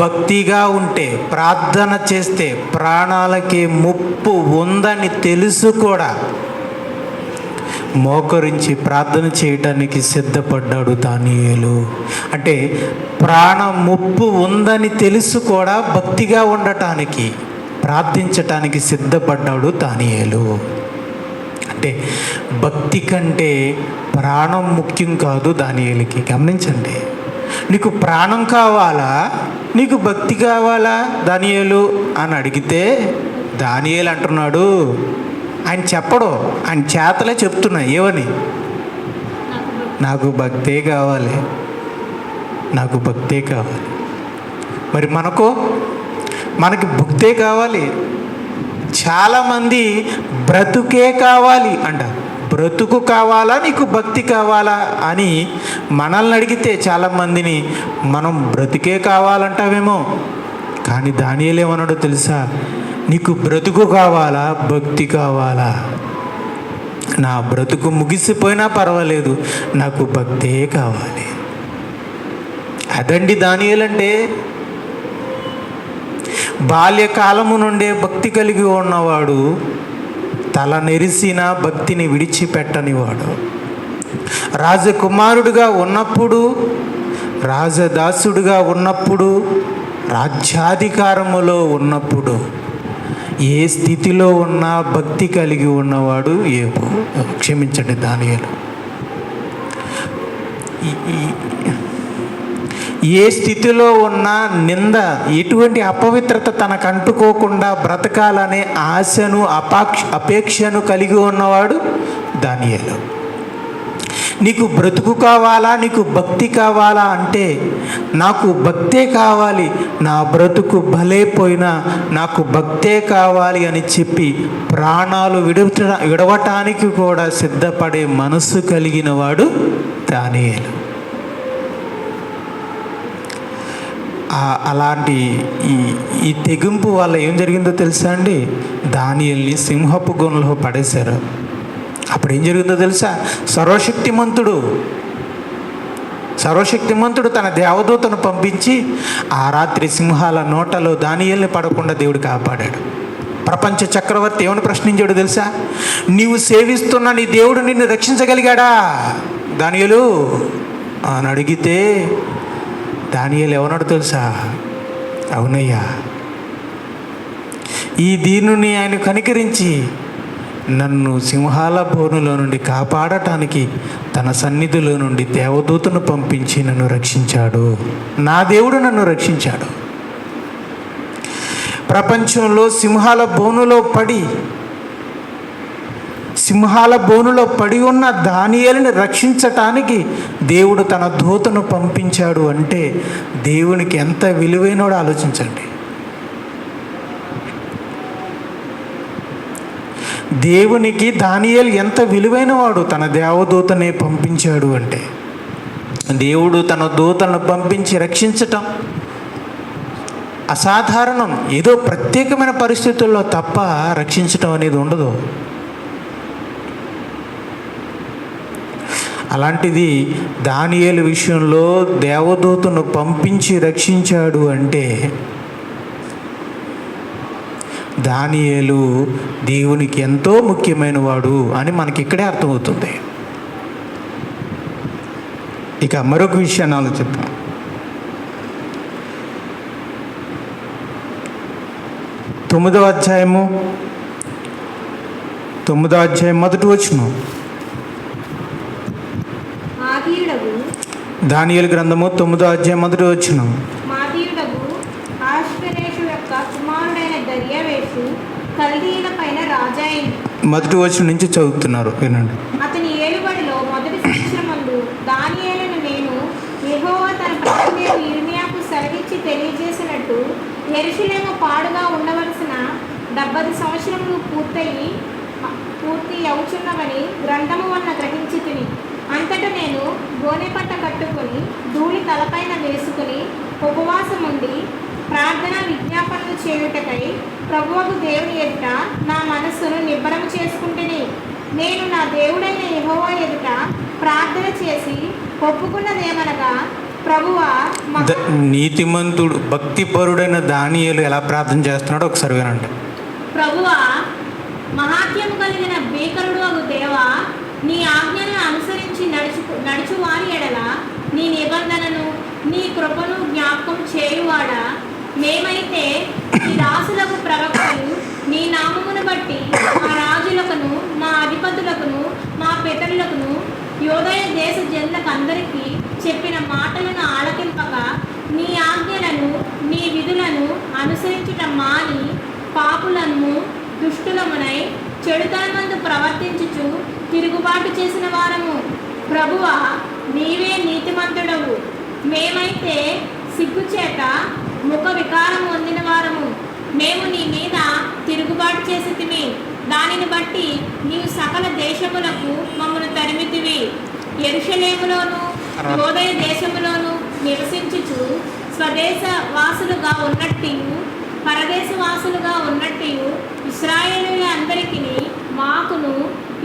Speaker 1: భక్తిగా ఉంటే, ప్రార్థన చేస్తే ప్రాణాలకి ముప్పు ఉందని తెలుసు కూడా మోకరించి ప్రార్థన చేయటానికి సిద్ధపడ్డాడు దానియేలు. అంటే ప్రాణ ముప్పు ఉందని తెలుసు కూడా భక్తిగా ఉండటానికి, ప్రార్థించటానికి సిద్ధపడ్డాడు దానియేలు. అంటే భక్తి కంటే ప్రాణం ముఖ్యం కాదు దానియేలుకి. గమనించండి, నీకు ప్రాణం కావాలా, నీకు భక్తి కావాలా దానియేలు అని అడిగితే దానియేలు అంటున్నాడు, ఆయన చెప్పడు, ఆయన చేతలే చెప్తున్నా. ఏమని? నాకు భక్తే కావాలి, నాకు భక్తే కావాలి. మరి మనకి భక్తే కావాలి. చాలామంది బ్రతుకే కావాలి అంటారు. బ్రతుకు కావాలా, నీకు భక్తి కావాలా అని మనల్ని అడిగితే చాలామందిని మనం బ్రతుకే కావాలంటావేమో. కానీ దానియేలు ఏమన్నాడో తెలుసా? నీకు బ్రతుకు కావాలా, భక్తి కావాలా? నా బ్రతుకు ముగిసిపోయినా పర్వాలేదు, నాకు భక్తే కావాలి. అదండి దానియేలు అంటే. బాల్యకాలము నుండే భక్తి కలిగి ఉన్నవాడు, తల నెరిసిన భక్తిని విడిచిపెట్టనివాడు. రాజకుమారుడుగా ఉన్నప్పుడు, రాజదాసుడుగా ఉన్నప్పుడు, రాజ్యాధికారములో ఉన్నప్పుడు, ఏ స్థితిలో ఉన్నా భక్తి కలిగి ఉన్నవాడు దానియేలు. ఏ స్థితిలో ఉన్న నింద, ఎటువంటి అపవిత్రత తనకు అంటుకోకుండా బ్రతకాలనే ఆశను అపేక్షను కలిగి ఉన్నవాడు దానియేలు. నీకు బ్రతుకు కావాలా, నీకు భక్తి కావాలా అంటే నాకు భక్తే కావాలి, నా బ్రతుకు భలేపోయినా నాకు భక్తే కావాలి అని చెప్పి ప్రాణాలు విడవటానికి కూడా సిద్ధపడే మనసు కలిగిన వాడు దానియేలు. అలాంటి ఈ తెగింపు వల్ల ఏం జరిగిందో తెలుసా అండి? దానియేలుని సింహపు గోనులో పడేశారు. అప్పుడు ఏం జరిగిందో తెలుసా? సర్వశక్తిమంతుడు తన దేవదూతను పంపించి ఆ రాత్రి సింహాల నోటలో దానియేలుని పడకుండా దేవుడు కాపాడాడు. ప్రపంచ చక్రవర్తి ఏమని ప్రశ్నించాడు తెలుసా? నీవు సేవిస్తున్న నీ దేవుడు నిన్ను రక్షించగలిగాడా దానియేలు అని అడిగితే దానియేలు ఏమన్నాడు తెలుసా? అవునయ్యా, ఈ దీనుని ఆయన కనికరించి నన్ను సింహాల బోనులో నుండి కాపాడటానికి తన సన్నిధిలో నుండి దేవదూతను పంపించి నన్ను రక్షించాడు. నా దేవుడు నన్ను రక్షించాడు. ప్రపంచంలో సింహాల బోనులో పడి ఉన్న దానియేలుని రక్షించటానికి దేవుడు తన దూతను పంపించాడు అంటే దేవునికి ఎంత విలువైనోడో ఆలోచించండి. దేవునికి దానియేలు ఎంత విలువైనవాడు, తన దేవదూతనే పంపించాడు అంటే. దేవుడు తన దూతలను పంపించి రక్షించటం అసాధారణం. ఏదో ప్రత్యేకమైన పరిస్థితుల్లో తప్ప రక్షించటం అనేది ఉండదు. అలాంటిది దానియేలు విషయంలో దేవదూతను పంపించి రక్షించాడు అంటే దానియేలు దేవునికి ఎంతో ముఖ్యమైన వాడు అని మనకి ఇక్కడే అర్థమవుతుంది. ఇక మరొక విషయాన్ని ఆలోచిద్దాం. తొమ్మిదవ అధ్యాయం మొదటి వచనం. దానియేలు గ్రంథము 9వ అధ్యాయం మొదటి వచనం. మొదటి వచనం నుంచి చదువుతున్నారు, వినండి.
Speaker 2: అతని ఏలుబడిలో మొదటి సంవత్సరమందు దానియేలును నేను యెహోవా తన ప్రవక్త యిర్మీయాకు సెలవిచ్చి తెలియజేసినట్టు యెరూషలేము పాడుగా ఉండవలసిన 70 సంవత్సరములు పూర్తి అవుచున్నవని గ్రంథము వలన గ్రహించి తిని. అంతటా నేను గోనె పట్ట కట్టుకొని ధూళి తలపైన వేసుకుని ఉపవాసముండి ప్రార్థన విజ్ఞాపనలు చేయుటకై ప్రభువుకు దేవుని ఎదుట నా మనస్సును నిబ్బరము చేసుకుంటేనే నేను నా దేవుడైన యెహోవా ఎదుట ప్రార్థన చేసి ఒప్పుకున్నదేమనగా, ప్రభువా
Speaker 1: నీతిమంతుడు భక్తిపరుడైన దానియేలు ఎలా ప్రార్థన చేస్తున్నాడో ఒకసారి వినండి.
Speaker 2: ప్రభువా, మహాత్యము కలిగిన భీకరుడు అగు దేవా, నీ ఆజ్ఞలను అనుసరించి నడుచువారి ఎడల నీ నిబంధనను నీ కృపను జ్ఞాపకం చేయువాడా, మేమైతే నీ దాసులకు ప్రవక్తలు నీ నామమును బట్టి మా రాజులకును మా అధిపతులకును మా పితరులకును యోదయ దేశ జనులకు అందరికీ చెప్పిన మాటలను ఆలకింపక నీ ఆజ్ఞలను నీ విధులను అనుసరించుట మాని పాపులను దుష్టులమునై చెడుతనమందు ప్రవర్తించుచు తిరుగుబాటు చేసిన వారము. ప్రభువా, నీవే నీతిమంతుడవు, మేమైతే సిగ్గుచేత ముఖ వికారం పొందిన వారము. మేము నీ మీద తిరుగుబాటు చేసితిమి, దానిని బట్టి నీవు సకల దేశములకు మమ్మను తరిమితివి. యెరూషలేములోను యోదయ దేశములోను నివసించుచు స్వదేశ వాసులుగా ఉన్నట్టు పరదేశ వాసులుగా ఉన్నట్టు ఇశ్రాయేలీయుల అందరికీ మాకును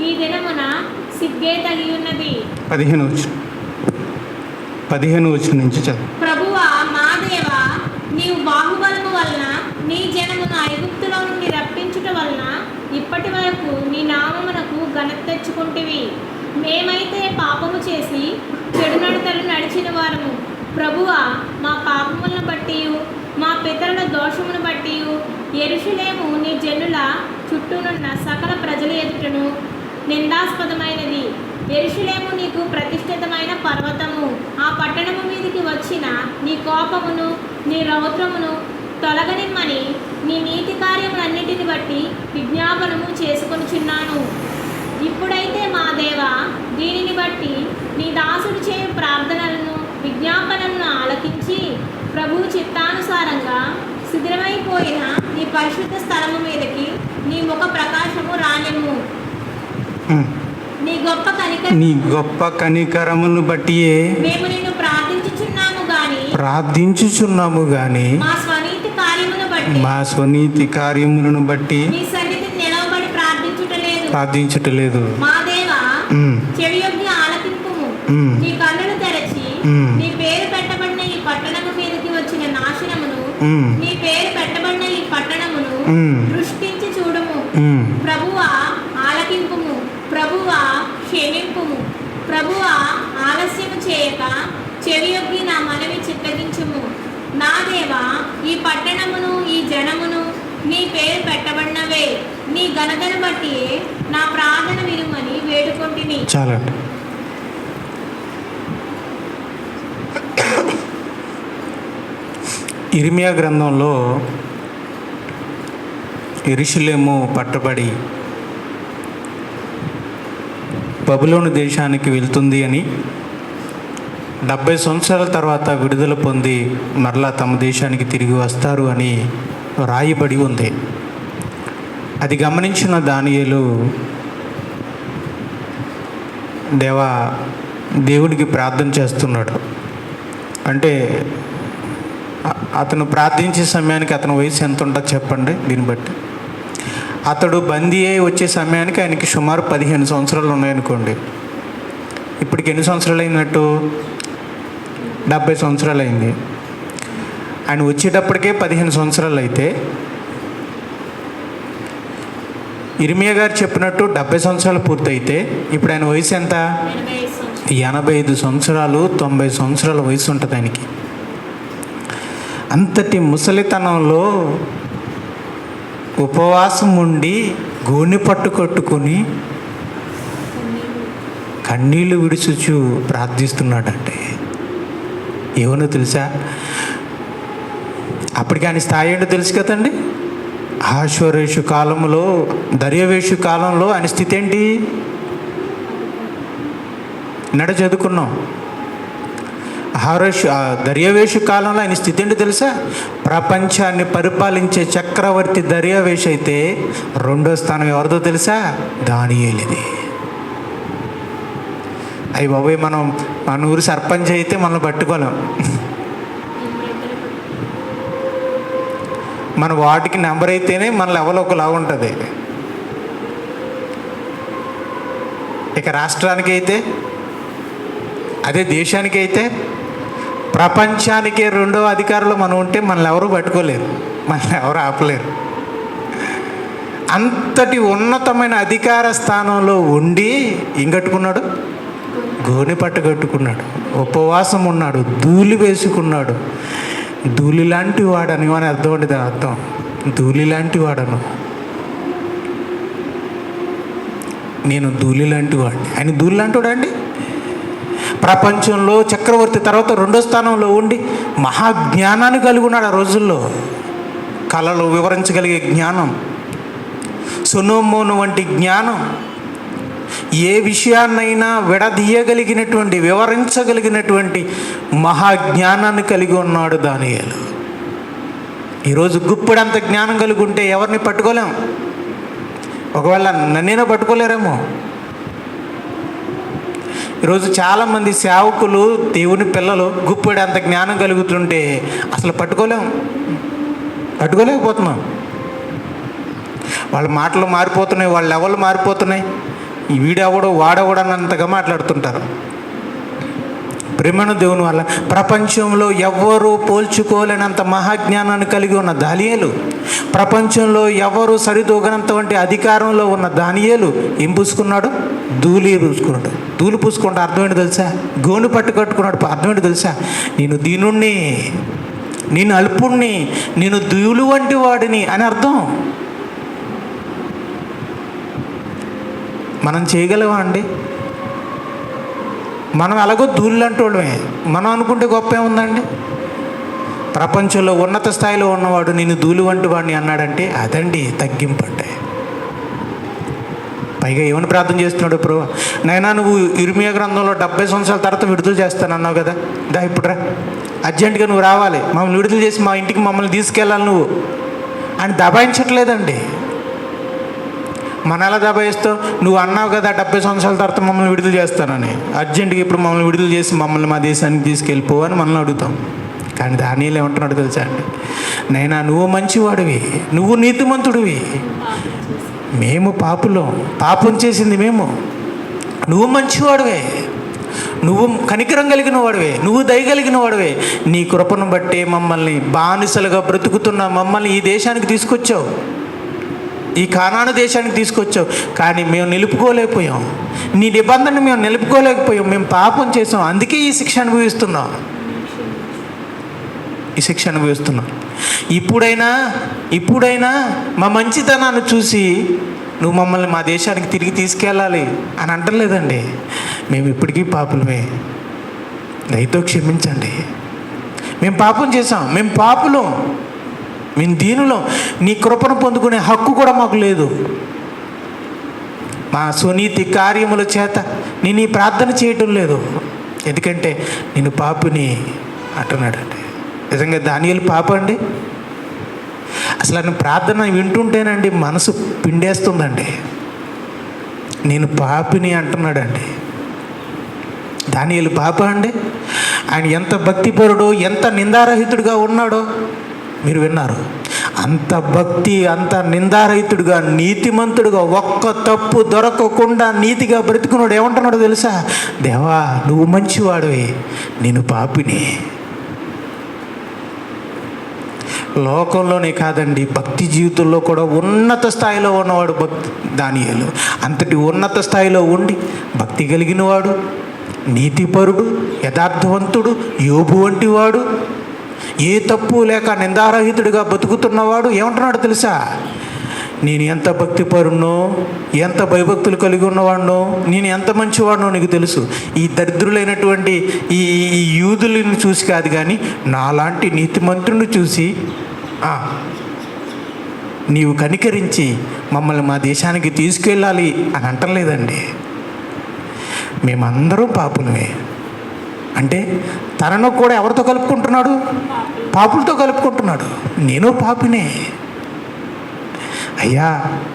Speaker 2: ఈ దినమున సిగ్గే తగి ఉన్నది.
Speaker 1: 15 నుంచి చదువు.
Speaker 2: ప్రభువా, మా దేవా, నీవు బాహుబలము వలన నీ జనమును ఐగుప్తులో నుండి రప్పించుట వలన ఇప్పటి వరకు నీ నామమునకు ఘనత తెచ్చుకుంటివి. మేమైతే పాపము చేసి చెడు నడతలు నడిచిన వారము. ప్రభువా, మా పాపములను బట్టి మా పితరుల దోషమును బట్టి యెరూషలేము నీ జనుల చుట్టూనున్న సకల ప్రజల ఎదుటను నిందాస్పదమైనది. యెరూషలేము నీకు ప్రతిష్ఠితమైన పర్వతము. ఆ పట్టణము మీదికి వచ్చిన నీ కోపమును నీ రౌద్రమును తొలగనిమ్మని నీ నీతి కార్యములన్నిటిని బట్టి విజ్ఞాపనము చేసుకొనుచున్నాను. ఇప్పుడైతే మా దేవా, దీనిని బట్టి నీ దాసుడు చేయు ప్రార్థనలను విజ్ఞాపనలను ఆలకించి ప్రభు చిత్తానుసారంగా శిథిలమైపోయిన నీ పరిశుద్ధ స్థలము మీదకి నీ ముఖ ప్రకాశము రానిమ్ము. నీ గొప్ప
Speaker 1: కనికరమును బట్టి
Speaker 2: మేము నిన్ను ప్రార్థించుచున్నాము గాని మా స్వనీతి కార్యములను బట్టి నీ సన్నిధిని నిలవబడి ప్రార్థించుటలేదు. మా దేవా, చెవియొగ్గి ఆలకింపుము. నీ కన్నులు తెరచి నీ పేరు పెట్టబడిన ఈ పట్టణము మీదకి వచ్చిన నాశనమును, నీ పేరు పెట్టబడిన ఈ పట్టణమును దృష్టించి చూడుము. ప్రభువా, ఆలకింపుము. ప్రభువా, క్షమింపుము. ప్రభువా, ఆలస్యము చేయక చెవియొగ్గి నా మనవి చిత్తగించుము. నా దేవా, ఈ పట్టణమును ఈ జనమును నీ పేరు పెట్టబడినవే. నీ ఘనతను బట్టి నా ప్రార్థన వినుమని వేడుకొంటిని.
Speaker 1: చాలండి. ఇర్మియా గ్రంథంలో యెరూషలేము పట్టబడి బబులోను దేశానికి వెళ్తుంది అని, 70 సంవత్సరాల తర్వాత విడుదల పొంది మరలా తమ దేశానికి తిరిగి వస్తారు అని రాయబడి ఉంది. అది గమనించిన దానియేలు దేవుడికి ప్రార్థన చేస్తున్నాడు. అంటే అతను ప్రార్థించే సమయానికి అతని వయసు ఎంత ఉంటుందో చెప్పండి. దీన్ని బట్టి అతడు బందీ అయి వచ్చే సమయానికి ఆయనకి సుమారు 15 సంవత్సరాలు ఉన్నాయనుకోండి. ఇప్పటికి ఎన్ని సంవత్సరాలు అయినట్టు? 70 సంవత్సరాలు అయింది. ఆయన వచ్చేటప్పటికే 15 సంవత్సరాలు అయితే, ఇర్మియా గారు చెప్పినట్టు 70 సంవత్సరాలు పూర్తయితే ఇప్పుడు ఆయన వయసు ఎంత? 85 సంవత్సరాలు, 90 సంవత్సరాల వయసు ఉంటుంది ఆయనకి. అంతటి ముసలితనంలో ఉపవాసం ఉండి గోనె పట్టు కట్టుకొని కన్నీళ్లు విడుచుచు ప్రార్థిస్తున్నాడంటే ఏమన్నా తెలుసా? అప్పటికి ఆయన స్థాయి ఏంటో తెలుసు కదండి. ఆశ్వరేషు కాలంలో, దర్యావేషు కాలంలో ఆయన స్థితి ఏంటి? నడ చదువుకున్నాం. దర్యావేషు కాలంలో ఆయన స్థితి ఏంటో తెలుసా? ప్రపంచాన్ని పరిపాలించే చక్రవర్తి దర్యావేషు అయితే 2వ స్థానం ఎవరిదో తెలుసా? దానియేలుది. అయ్యి బాబోయ్, మన ఊరు సర్పంచ్ అయితే మనల్ని పట్టుకోలేం. మన వార్డుకి నెంబర్ అయితేనే మన లెవెల్ ఒకలా ఉంటుంది. ఇక రాష్ట్రానికి అయితే, అదే దేశానికి అయితే, ప్రపంచానికే రెండో అధికారులు మనం ఉంటే మనల్ని ఎవరు పట్టుకోలేరు, మనల్ని ఎవరు ఆపలేరు. అంతటి ఉన్నతమైన అధికార స్థానంలో ఉండి ఏం కట్టుకున్నాడు? గోనె పట్టు కట్టుకున్నాడు, ఉపవాసం ఉన్నాడు, ధూళి వేసుకున్నాడు. ధూళి లాంటి వాడని అని అర్థం అండి, దాని అర్థం ధూళి లాంటి వాడను, నేను ధూళి లాంటి వాడిని. ఆయన ధూళి లాంటి వాడండి. ప్రపంచంలో చక్రవర్తి తర్వాత రెండో స్థానంలో ఉండి మహాజ్ఞానాన్ని కలిగి ఉన్నాడు. ఆ రోజుల్లో కళలు వివరించగలిగే జ్ఞానం, సొలొమోను వంటి జ్ఞానం, ఏ విషయాన్నైనా విడదీయగలిగినటువంటి, వివరించగలిగినటువంటి మహాజ్ఞానాన్ని కలిగి ఉన్నాడు దానియేలు. ఈరోజు గుప్పెడంత జ్ఞానం కలిగి ఉంటే ఎవరిని పట్టుకోలేం. ఒకవేళ నన్నైనా పట్టుకోలేరేమో. ఈరోజు చాలామంది సేవకులు, దేవుని పిల్లలు గుప్పెడంత జ్ఞానం కలుగుతుంటే అసలు పట్టుకోలేకపోతున్నాం. వాళ్ళ మాటలు మారిపోతున్నాయి, వాళ్ళ లెవెల్ మారిపోతున్నాయి. వీడెవడో వాడెవడో అన్నంతగా మాట్లాడుతుంటారు. ప్రేమను దేవుని వల్ల ప్రపంచంలో ఎవ్వరూ పోల్చుకోలేనంత మహాజ్ఞానాన్ని కలిగి ఉన్న దానియేలు, ప్రపంచంలో ఎవరు సరిదూగనంత వంటి అధికారంలో ఉన్న దానియేలు ఏం పూసుకున్నాడు? ధూళి పూసుకున్నాడు. ధూళి పూసుకుంటే అర్థం ఏంటి తెలుసా? గోను పట్టు కట్టుకున్నాడు. అర్థం ఏంటి తెలుసా? నేను దీనుణ్ణి, నేను అల్పుణ్ణి, నేను ధూళి వంటి వాడిని అని అర్థం. మనం చేయగలమా అండి? మనం ఎలాగో ధూళిలాంటి వాళ్ళమే. మనం అనుకుంటే గొప్ప ఏముందండి? ప్రపంచంలో ఉన్నత స్థాయిలో ఉన్నవాడు నేను ధూళి వంటి వాడిని అన్నాడంటే అదండి తగ్గింపు అంటే. పైగా ఏమని ప్రార్థన చేస్తున్నాడు? ఇప్పుడు నైనా నువ్వు ఇర్మియా గ్రంథంలో 70 సంవత్సరాల తర్వాత విడుదల చేస్తానన్నావు కదా, దా ఇప్పుడు రా, అర్జెంటుగా నువ్వు రావాలి, మమ్మల్ని విడుదల చేసి మా ఇంటికి మమ్మల్ని తీసుకెళ్ళాలి నువ్వు అని దబాయించట్లేదండి. మన ఎలా దబాయిస్తావు? నువ్వు అన్నావు కదా 70 సంవత్సరాల తర్వాత మమ్మల్ని విడుదల చేస్తానని, అర్జెంటుగా ఇప్పుడు మమ్మల్ని విడుదల చేసి మమ్మల్ని మా దేశానికి తీసుకెళ్ళిపో అని మనల్ని అడుగుతాం. కానీ దానియేలు ఏమంటున్నాడు తెలుసా అండి? నైనా నువ్వు మంచివాడివి, నువ్వు నీతిమంతుడివి, మేము పాపులం, పాపం చేసింది మేము, నువ్వు మంచివాడివే, నువ్వు కనికరం కలిగిన వాడివే, నువ్వు దయ కలిగిన వాడివే, నీ కృపను బట్టి మమ్మల్ని బానిసలుగా బ్రతుకుతున్న మమ్మల్ని ఈ దేశానికి తీసుకొచ్చావు, ఈ కానాను దేశానికి తీసుకొచ్చావు. కానీ మేము నిలుపుకోలేకపోయాం, నీ నిబంధన మేము నిలుపుకోలేకపోయాం, మేము పాపం చేసాం, అందుకే ఈ శిక్ష అనుభవిస్తున్నాం, ఈ శిక్ష అనుభవిస్తున్నాం. ఇప్పుడైనా మా మంచితనాన్ని చూసి నువ్వు మమ్మల్ని మా దేశానికి తిరిగి తీసుకెళ్ళాలి అని అంటలేదండి. మేము ఇప్పటికీ పాపులమే, దయతో క్షమించండి, మేము పాపం చేసాం, మేము పాపులం, మేము దీనులం, నీ కృపను పొందుకునే హక్కు కూడా మాకు లేదు. మా స్వనీతి కార్యముల చేత నేను ఈ ప్రార్థన చేయటం లేదు, ఎందుకంటే నేను పాపిని అంటున్నాడండి. నిజంగా దానియేలు పాప అండి? అసలు ఆయన ప్రార్థన వింటుంటేనండి మనసు పిండేస్తుందండి. నేను పాపిని అంటున్నాడండి. దానియేలు పాప అండి? ఆయన ఎంత భక్తిపరుడో, ఎంత నిందారహితుడిగా ఉన్నాడో మీరు విన్నారు. అంత భక్తి, అంత నిందారహితుడిగా, నీతిమంతుడుగా, ఒక్క తప్పు దొరకకుండా నీతిగా బ్రతుకున్నాడు. ఏమంటున్నాడు తెలుసా? దేవా నువ్వు మంచివాడివి, నేను పాపిని. లోకంలోనే కాదండి, భక్తి జీవితంలో కూడా ఉన్నత స్థాయిలో ఉన్నవాడు దానియేలు. అంతటి ఉన్నత స్థాయిలో ఉండి భక్తి కలిగిన వాడు, నీతిపరుడు, యథార్థవంతుడు, యోబు వంటి వాడు, ఏ తప్పు లేక నిందారహితుడిగా బతుకుతున్నవాడు ఏమంటున్నాడు తెలుసా? నేను ఎంత భక్తిపరునో, ఎంత భయభక్తులు కలిగి ఉన్నవాడినో, నేను ఎంత మంచివాడినో నీకు తెలుసు. ఈ దరిద్రులైనటువంటి ఈ యూదులను చూసి కాదు, కానీ నాలాంటి నీతిమంతుడిని చూసి నీవు కనికరించి మమ్మల్ని మా దేశానికి తీసుకెళ్ళాలి అని అంటలేదండి. మేమందరం పాపులమే అంటే తనను కూడా ఎవరితో కలుపుకుంటున్నాడు? పాపులతో కలుపుకుంటున్నాడు. నేను పాపినే అయ్యా,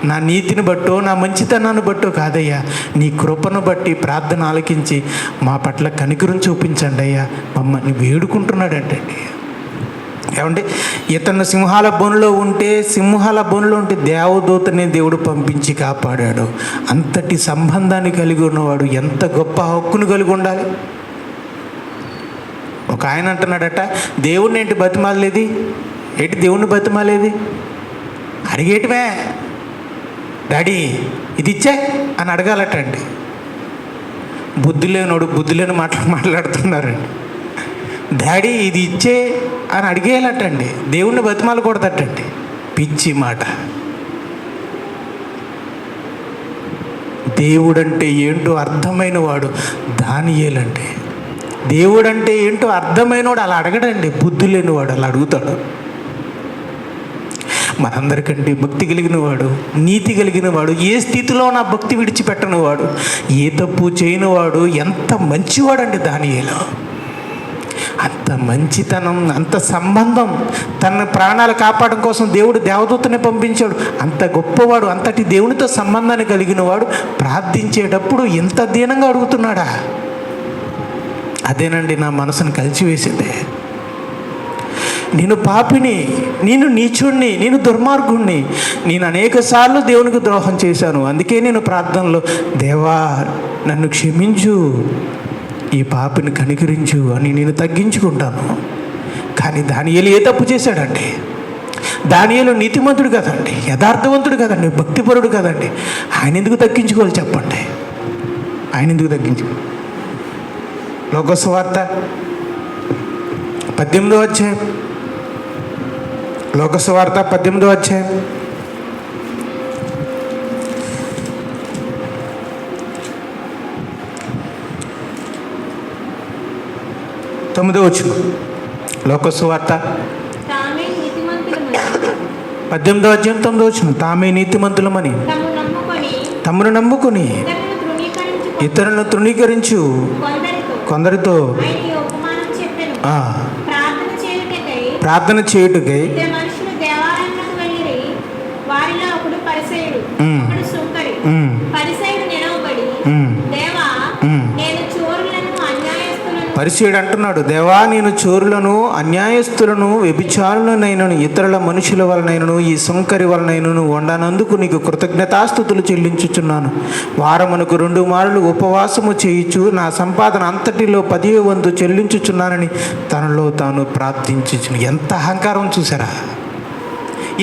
Speaker 1: నా నీతిని బట్టో, నా మంచితనాన్ని బట్టో కాదయ్యా, నీ కృపను బట్టి ప్రార్థన ఆలకించి మా పట్ల కనికరం చూపించండి అయ్యా మమ్మల్ని వేడుకుంటున్నాడంటండి. ఏమంటే ఇతను సింహాల బోనులో ఉంటే దేవదూతని దేవుడు పంపించి కాపాడాడు. అంతటి సంబంధాన్ని కలిగి ఉన్నవాడు ఎంత గొప్ప హక్కును కలిగి ఉండాలి. ఒక ఆయన అంటున్నాడట, దేవుడిని ఏంటి బతిమాలేది, ఏంటి దేవుణ్ణి బతిమాలేది, అడిగేటివే డాడీ ఇది ఇచ్చే అని అడగాలటండి. బుద్ధి లేని మాట్లాడుతున్నారండి. డాడీ ఇది ఇచ్చే అని అడిగేయాలటండి, దేవుణ్ణి బతిమాలకూడదటండి. పిచ్చి మాట. దేవుడంటే ఏంటో అర్థమైన వాడు దానియేలంటే. దేవుడంటే ఏంటో అర్థమైనవాడు అలా అడగడండి, బుద్ధి లేనివాడు అలా అడుగుతాడు. మనందరికంటే భక్తి కలిగిన వాడు, నీతి కలిగిన వాడు, ఏ స్థితిలో నా భక్తి విడిచిపెట్టని వాడు, ఏ తప్పు చేయని వాడు ఎంత మంచివాడండి దానియేలు. అంత మంచితనం, అంత సంబంధం, తన ప్రాణాలు కాపాడడం కోసం దేవుడు దేవదూతని పంపించాడు. అంత గొప్పవాడు, అంతటి దేవునితో సంబంధాన్ని కలిగిన వాడు ప్రార్థించేటప్పుడు ఎంత దీనంగా అడుగుతున్నాడా. అదేనండి నా మనసును కలిచివేసింది. నేను పాపిని, నేను నీచుణ్ణి, నేను దుర్మార్గుణ్ణి, నేను అనేక సార్లు దేవునికి ద్రోహం చేశాను. అందుకే నేను ప్రార్థనలో దేవా నన్ను క్షమించు, ఈ పాపిని కనికరించు అని నేను తగ్గించుకుంటాను. కానీ దానియేలు ఏ తప్పు చేశాడండి? దానియేలు నీతిమంతుడు కదండి, యథార్థవంతుడు కదండి, భక్తిపరుడు కదండి. ఆయన ఎందుకు తగ్గించుకోవాలి చెప్పండి? ఆయన ఎందుకు తగ్గించుకోవాలి? లోకసువార్త 18వ అధ్యాయం, లోకసువార్త 18వ అధ్యాయం 9వ వచనం. లోకసువార్త 18వ అధ్యాయం 9వ వచనం. తామే నీతిమంతులమని తమను నమ్ముకొని ఇతరులను తృణీకరించు కొందరితో ప్రార్థన చేయుటకై పరిసయ్యుడు అంటున్నాడు, దేవా నేను చోరులను, అన్యాయస్తులను, వ్యభిచారులనైనను, ఇతరుల మనుషుల వలనైనను, ఈ సుంకరి వలనైనను వండనందుకు నీకు కృతజ్ఞతాస్తుతులు చెల్లించుచున్నాను. వారమునకు 2 మార్లు ఉపవాసము చేయుచు నా సంపాదన అంతటిలో 10వ వంతు చెల్లించుచున్నానని తనలో తాను ప్రార్థించుచు. ఎంత అహంకారం చూసారా?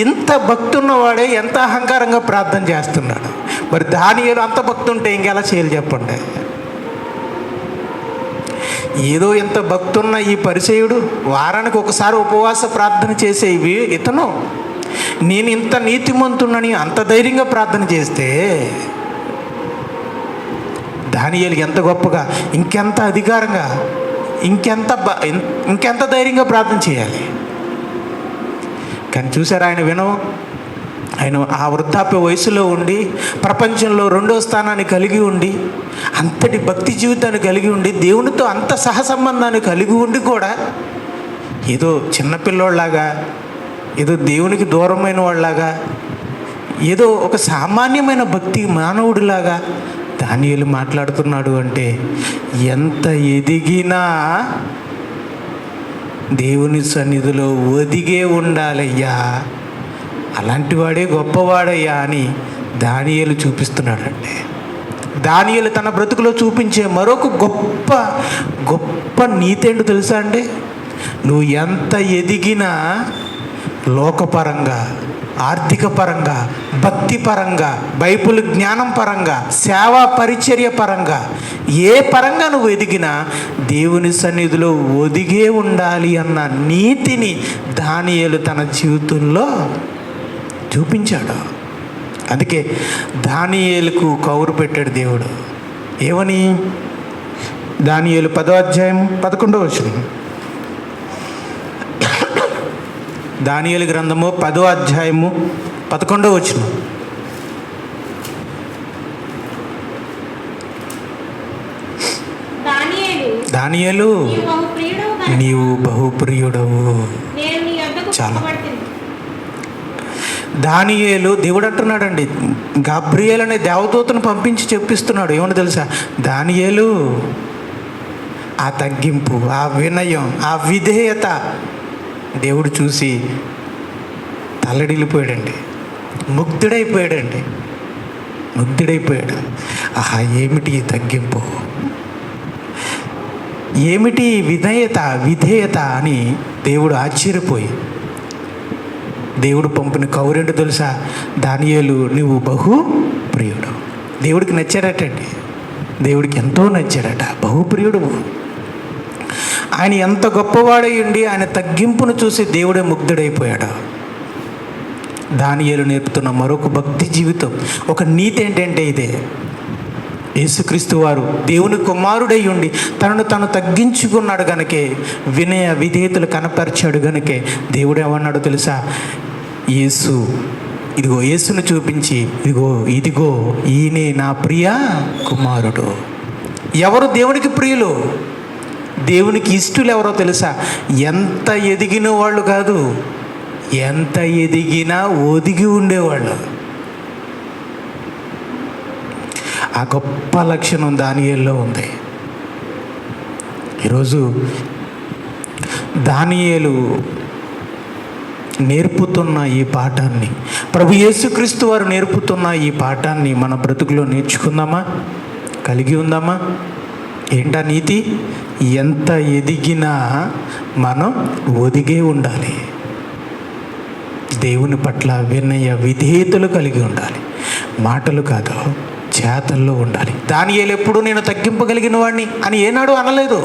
Speaker 1: ఇంత భక్తి ఉన్నవాడే ఎంత అహంకారంగా ప్రార్థన చేస్తున్నాడు. మరి దానియేలు అంత భక్తి ఉంటే ఇంకెలా చేయాలి చెప్పండి? ఏదో ఎంత భక్తి ఉన్న ఈ పరిసయ్యుడు వారానికి ఒకసారి ఉపవాస ప్రార్థన చేసేవి ఇతను, నేను ఇంత నీతిమంతున్నని అంత ధైర్యంగా ప్రార్థన చేస్తే దానియేలు ఎంత గొప్పగా, ఇంకెంత అధికారంగా, ఇంకెంత ధైర్యంగా ప్రార్థన చేయాలి. కానీ చూసారా, ఆయన ఆ వృద్ధాప్య వయసులో ఉండి ప్రపంచంలో 2వ స్థానాన్ని కలిగి ఉండి అంతటి భక్తి జీవితాన్ని కలిగి ఉండి దేవునితో అంత సహసంబంధాన్ని కలిగి ఉండి కూడా ఏదో చిన్నపిల్లోళ్ళలాగా, ఏదో దేవునికి దూరమైన వాళ్ళలాగా, ఏదో ఒక సామాన్యమైన భక్తి మానవుడిలాగా దానియేలు మాట్లాడుతున్నాడు అంటే ఎంత ఎదిగినా దేవుని సన్నిధిలో ఒదిగే ఉండాలయ్యా, అలాంటి వాడే గొప్పవాడయ్యా అని దానియేలు చూపిస్తున్నాడంటే. దానియేలు తన బ్రతుకులో చూపించే మరొక గొప్ప నీతి ఏంటో తెలుసా అండి? నువ్వు ఎంత ఎదిగినా లోకపరంగా, ఆర్థిక పరంగా, భక్తి పరంగా, బైబిల్ జ్ఞానం పరంగా, సేవా పరిచర్య పరంగా, ఏ పరంగా నువ్వు ఎదిగినా దేవుని సన్నిధిలో ఒదిగే ఉండాలి అన్న నీతిని దానియేలు తన జీవితంలో చూపించాడు. అందుకే దానియేలుకు కౌరు పెట్టాడు దేవుడు. ఏమని? దానియేలు 10వ అధ్యాయం 11వ వచనం. దానియేలు గ్రంథము 10వ అధ్యాయము 11వ వచనం. దానియేలు నీవు బహుప్రియుడవు. చాలా దానియేలు దేవుడు అంటున్నాడండి, గబ్రియేలు అనే దేవదూతను పంపించి చెప్పిస్తున్నాడు. ఏమని తెలుసా? దానియేలు ఆ తగ్గింపు, ఆ వినయం, ఆ విధేయత, దేవుడు చూసి తల్లడిల్లిపోయాడండి, ముగ్ధుడైపోయాడు. ఆహా, ఏమిటి ఈ తగ్గింపు, ఏమిటి విధేయత అని దేవుడు ఆశ్చర్యపోయి దేవుడు పంపిన కౌరేంటి తెలుసా? దానియేలు, నువ్వు బహు ప్రియుడు. దేవుడికి నచ్చాడటండి, దేవుడికి ఎంతో నచ్చాడట, బహుప్రియుడు. ఆయన ఎంత గొప్పవాడై ఉండి ఆయన తగ్గింపును చూసి దేవుడే ముగ్ధుడైపోయాడు. దానియేలు నేర్పుతున్న మరొక భక్తి జీవితం, ఒక నీతి ఏంటంటే ఇదే. యేసుక్రీస్తు వారు దేవుని కుమారుడై ఉండి తనను తాను తగ్గించుకున్నాడు గనుకే, వినయ విధేయతలు కనపరిచాడు గనుకే దేవుడు ఏమన్నాడు తెలుసా? యేసును చూపించి, ఇదిగో ఈయనే నా ప్రియ కుమారుడు. ఎవరు దేవునికి ప్రియులు, దేవునికి ఇష్టలు ఎవరో తెలుసా? ఎంత ఎదిగిన వాళ్ళు కాదు, ఎంత ఎదిగినా ఒదిగి ఉండేవాళ్ళు. ఆ గొప్ప లక్షణం దానియేలులో ఉంది. ఈరోజు దానియేలు నేర్పుతున్న ఈ పాఠాన్ని, ప్రభు యేసుక్రీస్తు వారు నేర్పుతున్న ఈ పాఠాన్ని మన బ్రతుకులో నేర్చుకుందామా, కలిగి ఉందామా? ఏంటా నీతి? ఎంత ఎదిగినా మనం ఒదిగే ఉండాలి, దేవుని పట్ల వినయ విధేయతలు కలిగి ఉండాలి, మాటలు కాదు చేతల్లో ఉండాలి. దానియేలు ఎప్పుడు నేను తగ్గింపగలిగిన వాడిని అని ఏనాడు అనలేదు,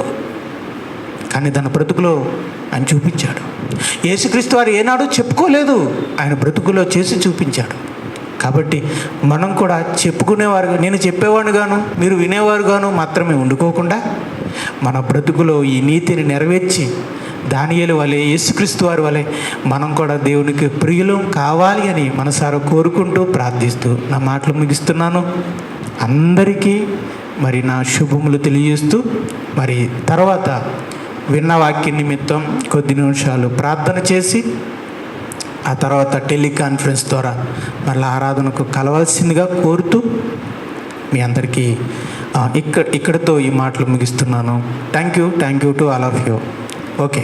Speaker 1: కానీ తన బ్రతుకులో ఆయన చూపించాడు. యేసుక్రీస్తు వారు ఏనాడు చెప్పుకోలేదు, ఆయన బ్రతుకులో చేసి చూపించాడు. కాబట్టి మనం కూడా చెప్పుకునేవారు, నేను చెప్పేవాడు గాను మీరు వినేవారు గాను మాత్రమే ఉండుకోకుండా మన బ్రతుకులో ఈ నీతిని నెరవేర్చి దానియేలు వలె, యేసుక్రీస్తు వారి వలె మనం కూడా దేవునికి ప్రియులం కావాలి అని మనసారా కోరుకుంటూ ప్రార్థిస్తూ నా మాటలు ముగిస్తున్నాను. అందరికీ మరి నా శుభములు తెలియజేస్తూ, మరి తర్వాత విన్న వాక్య నిమిత్తం కొద్ది నిమిషాలు ప్రార్థన చేసి ఆ తర్వాత టెలికాన్ఫరెన్స్ ద్వారా మళ్ళీ ఆరాధనకు కలవాల్సిందిగా కోరుతూ మీ అందరికీ ఇక్కడితో ఈ మాటలు ముగిస్తున్నాను. Thank you to all of you. Okay.